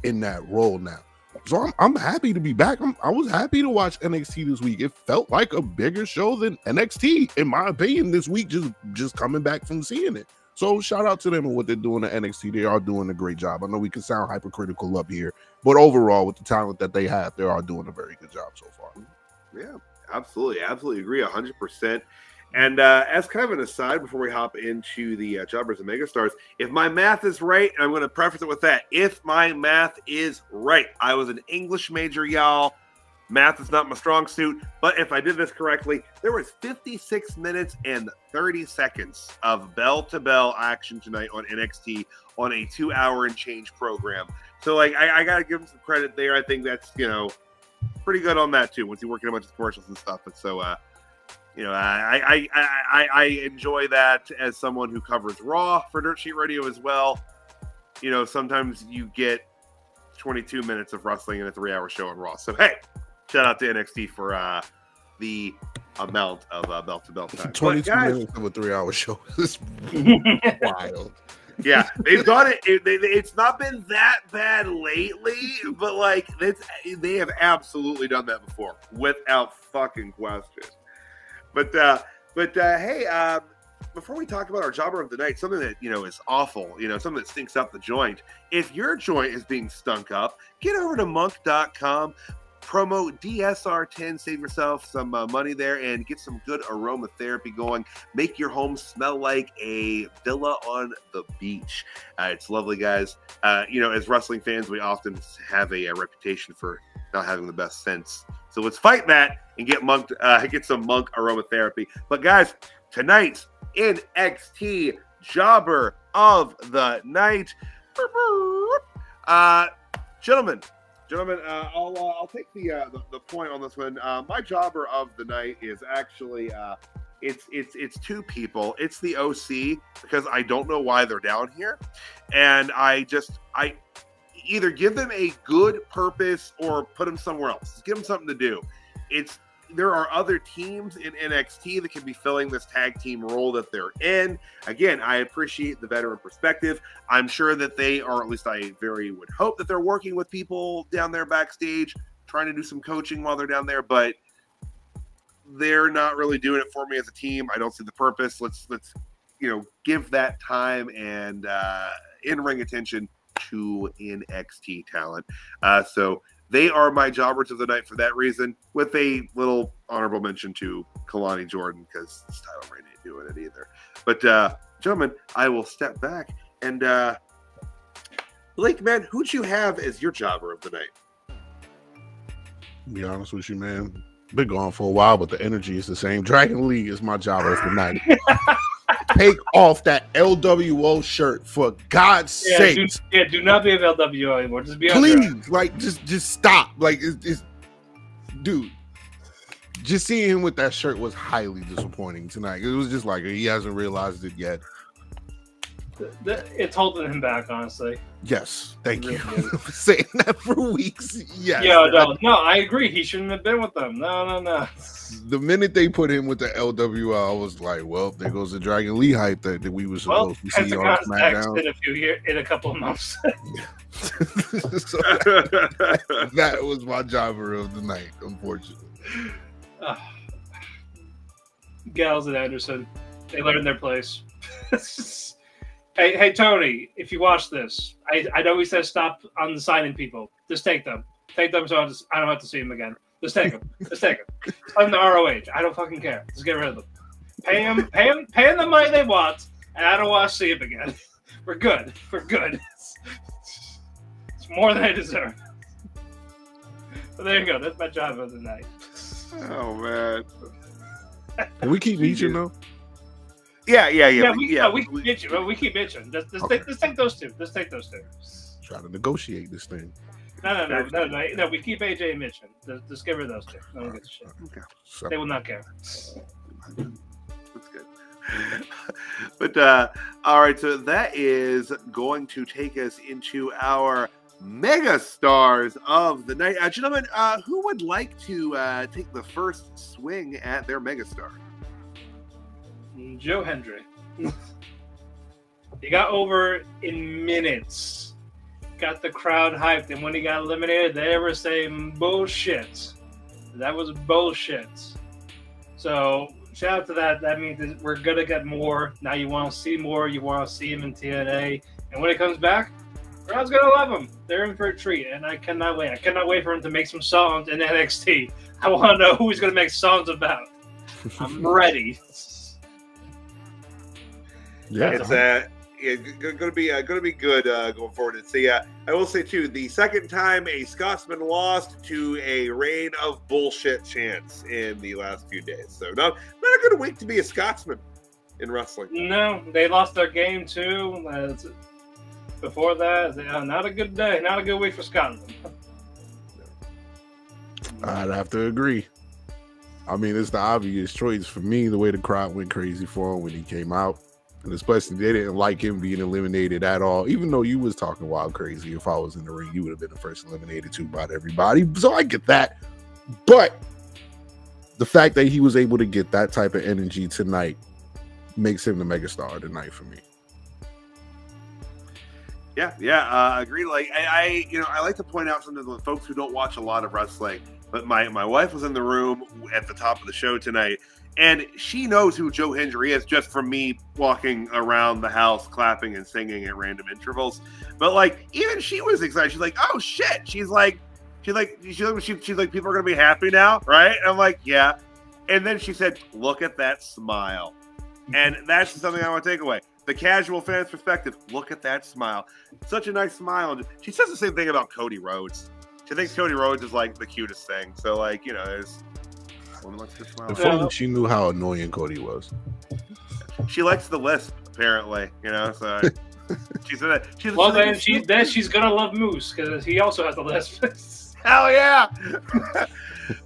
in that role now. So I'm happy to be back. I was happy to watch NXT this week. It felt like a bigger show than NXT, in my opinion, this week, just coming back from seeing it. So shout out to them and what they're doing at NXT. They are doing a great job. I know we can sound hypercritical up here, but overall, with the talent that they have, they are doing a very good job so far. Yeah, absolutely. Absolutely agree 100%. And as kind of an aside, before we hop into the Jobbers and Megastars, if my math is right, and I'm going to preface it with that, if my math is right, I was an English major, y'all. Math is not my strong suit, but if I did this correctly, there was 56 minutes and 30 seconds of bell-to-bell action tonight on NXT on a 2-hour and change program. So, like, I got to give them some credit there. I think that's, you know, pretty good on that, too, once you're working a bunch of commercials and stuff. And so, you know, I enjoy that as someone who covers Raw for Dirt Sheet Radio as well. You know, sometimes you get 22 minutes of wrestling in a 3-hour show on Raw. So, hey, shout out to NXT for the amount of belt-to-bell time. 22 minutes of a 3-hour show is wild. Yeah, they've done it. It's not been that bad lately, but like they have absolutely done that before, without fucking question. But hey, before we talk about our jobber of the night, something that, you know, is awful, you know, something that stinks up the joint. If your joint is being stunk up, get over to monk.com. Promo DSR10, save yourself some money there and get some good aromatherapy going. Make your home smell like a villa on the beach. It's lovely, guys. You know, as wrestling fans, we often have a reputation for not having the best sense. So let's fight that and get some Monk aromatherapy. But guys, tonight's NXT Jobber of the Night. Gentlemen, I'll take the point on this one. My jobber of the night is actually it's two people. It's the OC, because I don't know why they're down here, and I either give them a good purpose or put them somewhere else. Just give them something to do. There are other teams in NXT that can be filling this tag team role that they're in. Again, I appreciate the veteran perspective. I'm sure that they are, at least I very would hope that they're working with people down there backstage, trying to do some coaching while they're down there, but they're not really doing it for me as a team. I don't see the purpose. Let's you know, give that time and in-ring attention to NXT talent. So they are my jobbers of the night for that reason, with a little honorable mention to Kalani Jordan, because this title reign ain't doing it either. But, gentlemen, I will step back. And, Blake, man, who'd you have as your jobber of the night? To be honest with you, man, been gone for a while, but the energy is the same. Dragon Lee is my jobber of the night. Take off that LWO shirt, for God's sake. Do not be of LWO anymore. Just be please, like, just stop. Like, it's dude. Just seeing him with that shirt was highly disappointing tonight. It was just like he hasn't realized it yet. It's holding him back, honestly. Yes, thank you for saying that for weeks. Yes. Yeah, no, I agree. He shouldn't have been with them. No. The minute they put him with the LWO, I was like, well, there goes the Dragon Lee hype that we were supposed to see on SmackDown. In a couple of months. So that was my jobber of the night, unfortunately. Gals and Anderson, they learned their place. Hey, Tony, if you watch this, I know we said stop unsigning people. Just take them. Take them so I don't have to see them again. Just take them. Just take them. Sign the ROH. I don't fucking care. Just get rid of them. Pay them the money they want, and I don't want to see them again. We're good. We're good. It's more than I deserve. So there you go. That's my job of the night. Oh, man. Can we keep reaching, though? Yeah. We keep bitching. We keep bitching. Let's take those two. Let's take those two. Try to negotiate this thing. No. We keep AJ and Mitch. Just get rid of those two. No one gives a shit. Okay. They will not care. That's good. But all right, so that is going to take us into our mega stars of the night. Gentlemen, who would like to take the first swing at their megastar? Joe Hendry. He got over in minutes. Got the crowd hyped, and when he got eliminated, they were saying bullshit. That was bullshit. So shout out to that. That means that we're gonna get more. Now you want to see more. You want to see him in TNA, and when he comes back, crowd's gonna love him. They're in for a treat, and I cannot wait. I cannot wait for him to make some songs in NXT. I want to know who he's gonna make songs about. I'm ready. Yeah, it's going to be good going forward. And see, I will say too, the second time a Scotsman lost to a reign of bullshit chants in the last few days. So not a good week to be a Scotsman in wrestling. No, they lost their game too. Before that, not a good day, not a good week for Scotland. I'd have to agree. I mean, it's the obvious choice for me. The way the crowd went crazy for him when he came out. And especially they didn't like him being eliminated at all. Even though you was talking wild crazy, if I was in the ring, you would have been the first eliminated too by everybody. So I get that. But the fact that he was able to get that type of energy tonight makes him the megastar tonight for me. Yeah, agreed. Like I like to point out sometimes with folks who don't watch a lot of wrestling, but my wife was in the room at the top of the show tonight. And she knows who Joe Hendry is just from me walking around the house, clapping and singing at random intervals. But like, even she was excited. She's like, "Oh shit!" She's like, people are gonna be happy now, right? And I'm like, "Yeah." And then she said, "Look at that smile," and that's something I want to take away. The casual fan's perspective. Look at that smile. Such a nice smile. She says the same thing about Cody Rhodes. She thinks Cody Rhodes is like the cutest thing. So like, there's. If only she knew how annoying Cody was. She likes the lisp, apparently. So she said that. Well, then she's gonna love Moose because he also has the lisp. Hell yeah!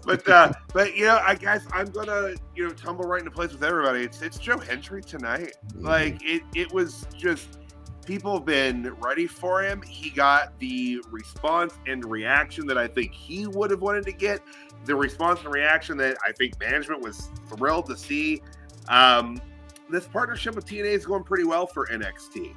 but I guess I'm gonna tumble right into place with everybody. It's Joe Hendry tonight. Like it was just. People have been ready for him. He got the response and reaction that I think he would have wanted to get. The response and reaction that I think management was thrilled to see. This partnership with TNA is going pretty well for NXT.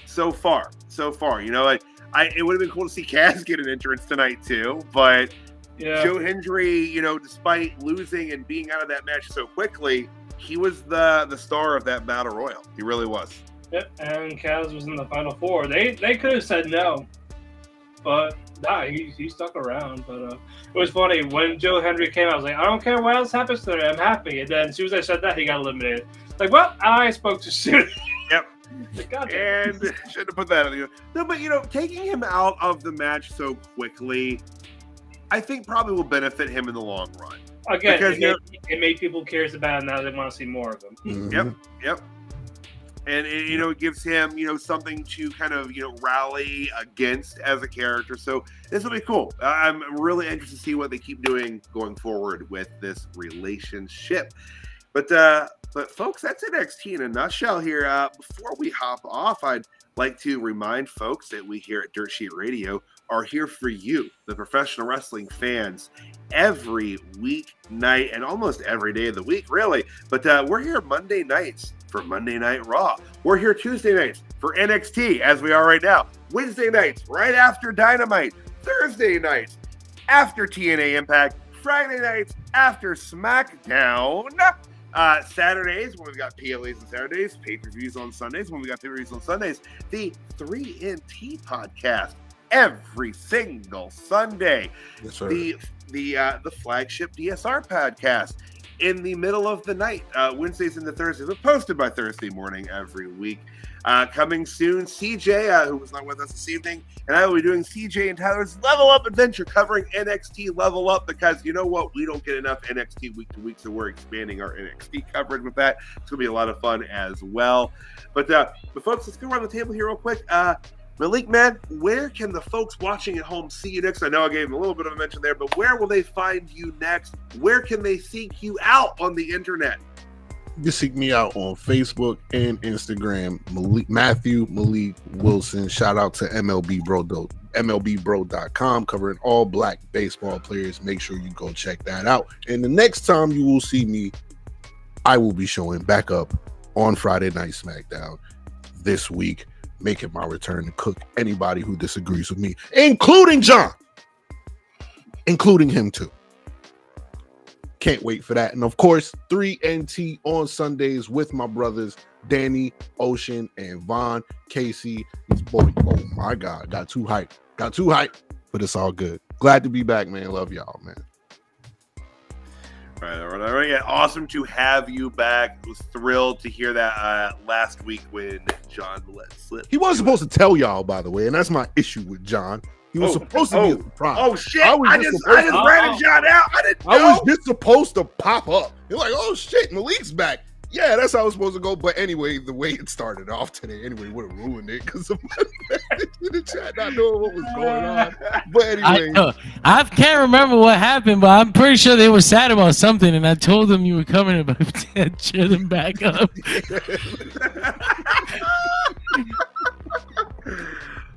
So far. It would have been cool to see Kaz get an entrance tonight too, but Joe Hendry, despite losing and being out of that match so quickly, he was the star of that battle royal. He really was. Yep, and Kaz was in the final four. They could have said no, but nah, he stuck around. But it was funny when Joe Hendry came out. I was like, I don't care what else happens today. I'm happy. And then as soon as I said that, he got eliminated. Like, well, I spoke too soon. Yep. Like, and should have put that on you. No, but taking him out of the match so quickly, I think probably will benefit him in the long run. Again, because it made people curious about him. Now they want to see more of him. Mm-hmm. Yep. And it gives him, something to kind of, rally against as a character. So this will be cool. I'm really interested to see what they keep doing going forward with this relationship. But folks, that's NXT in a nutshell here. Before we hop off, I'd like to remind folks that we here at Dirt Sheet Radio are here for you, the professional wrestling fans, every weeknight and almost every day of the week, really. But we're here Monday nights for Monday Night Raw. We're here Tuesday nights for NXT, as we are right now. Wednesday nights, right after Dynamite. Thursday nights, after TNA Impact. Friday nights, after SmackDown. Saturdays, when we've got PLAs on Saturdays. Pay-per-views on Sundays, when we got pay-per-views on Sundays. The 3NT podcast, every single Sunday. Yes, sir. The flagship DSR podcast in the middle of the night, Wednesdays and the Thursdays, but posted by Thursday morning every week. Coming soon, CJ, who was not with us this evening, and I will be doing CJ and Tyler's Level Up Adventure, covering NXT Level Up, because you know what? We don't get enough NXT week to week, so we're expanding our NXT coverage with that. It's going to be a lot of fun as well. But folks, let's go around the table here real quick. Malik, man, where can the folks watching at home see you next? I know I gave them a little bit of a mention there, but where will they find you next? Where can they seek you out on the internet? You can seek me out on Facebook and Instagram, Malik Wilson. Shout out to MLB Bro MLBBro.com, covering all black baseball players. Make sure you go check that out. And the next time you will see me, I will be showing back up on Friday Night SmackDown this week, making my return to cook anybody who disagrees with me, including John, including him too. Can't wait for that. And of course, 3NT on Sundays with my brothers Danny, Ocean, and Vaughn. Casey, his boy. Oh my God, got too hyped, but it's all good. Glad to be back, man. Love y'all, man. All right. Yeah, awesome to have you back. Was thrilled to hear that last week when John let slip. He wasn't supposed to tell y'all, by the way, and that's my issue with John. He was supposed to be a surprise. Oh shit! I just ran John out. I didn't know. I was just supposed to pop up. You're like, oh shit, Malik's back. Yeah, that's how it was supposed to go. But anyway, the way it started off today, anyway, would have ruined it because of my message in the chat, not knowing what was going on. But anyway, I can't remember what happened, but I'm pretty sure they were sad about something, and I told them you were coming about to cheer them back up.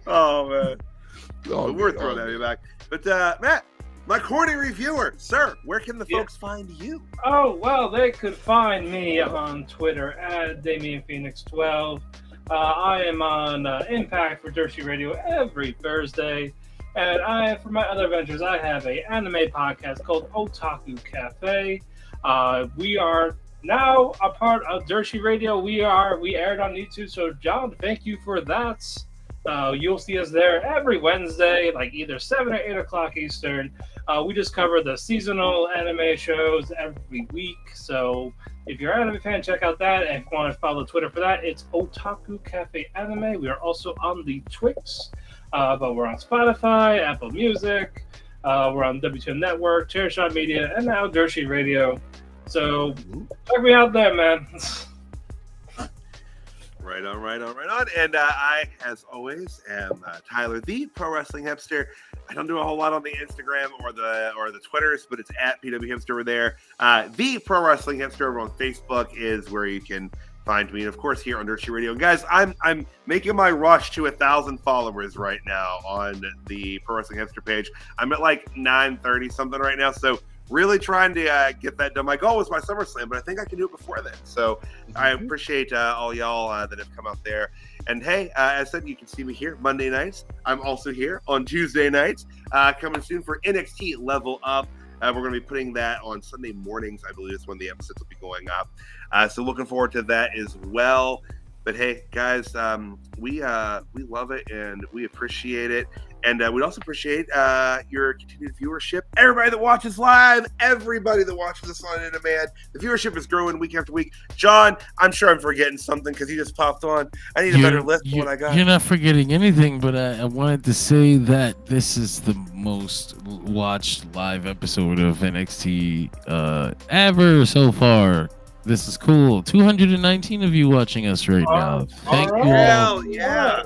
Oh man. Oh, we're throwing at you back. But Matt, my corny reviewer, sir, where can the folks find you? Oh, well, they could find me on Twitter at DamienPhoenix12. I am on Impact for Dirt Sheet Radio every Thursday. And for my other ventures, I have an anime podcast called Otaku Cafe. We are now a part of Dirt Sheet Radio. We aired on YouTube. So, John, thank you for that. You'll see us there every Wednesday, like either 7 or 8 o'clock Eastern. We just cover the seasonal anime shows every week. So if you're an anime fan, check out that. And if you want to follow Twitter for that, it's Otaku Cafe Anime. We are also on the Twix, but we're on Spotify, Apple Music. We're on WTM Network, Chairshot Media, and now Dirt Sheet Radio. So check me out there, man. Right on. And I, as always, am Tyler, the Pro Wrestling Hipster. I don't do a whole lot on the Instagram or the Twitters, but it's at PW Hipster over there. The Pro Wrestling Hipster over on Facebook is where you can find me, and of course here on Dirt Sheet Radio. And guys, I'm making my rush to 1,000 followers right now on the Pro Wrestling Hipster page. I'm at like 930 something right now, so really trying to get that done. My goal was by SummerSlam, but I think I can do it before then. So I appreciate all y'all that have come out there. And hey, as I said, you can see me here Monday nights. I'm also here on Tuesday nights. Coming soon for NXT Level Up. We're going to be putting that on Sunday mornings, I believe is when the episodes will be going up. So looking forward to that as well. But hey, guys, we love it and we appreciate it. And we'd also appreciate your continued viewership. Everybody that watches live, everybody that watches us on demand. The viewership is growing week after week. John, I'm sure I'm forgetting something because he just popped on. I need a better list than what I got. You're not forgetting anything, but I wanted to say that this is the most watched live episode of NXT ever so far. This is cool. 219 of you watching us right now. Thank you all. Yeah.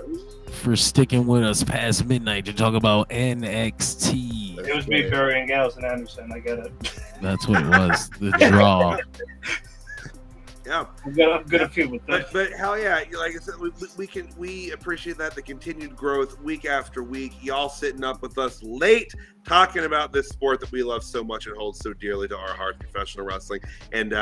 For sticking with us past midnight to talk about NXT. It was me burying Gals and Anderson. I get it. That's what it was. The draw. Yeah, I'm gonna feel with that. But hell yeah, like I said, we appreciate that, the continued growth week after week. Y'all sitting up with us late, talking about this sport that we love so much and hold so dearly to our hearts, professional wrestling, and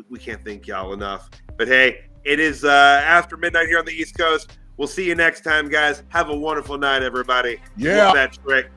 we can't thank y'all enough. But hey, it is after midnight here on the East Coast. We'll see you next time, guys. Have a wonderful night, everybody. Yeah. That trick.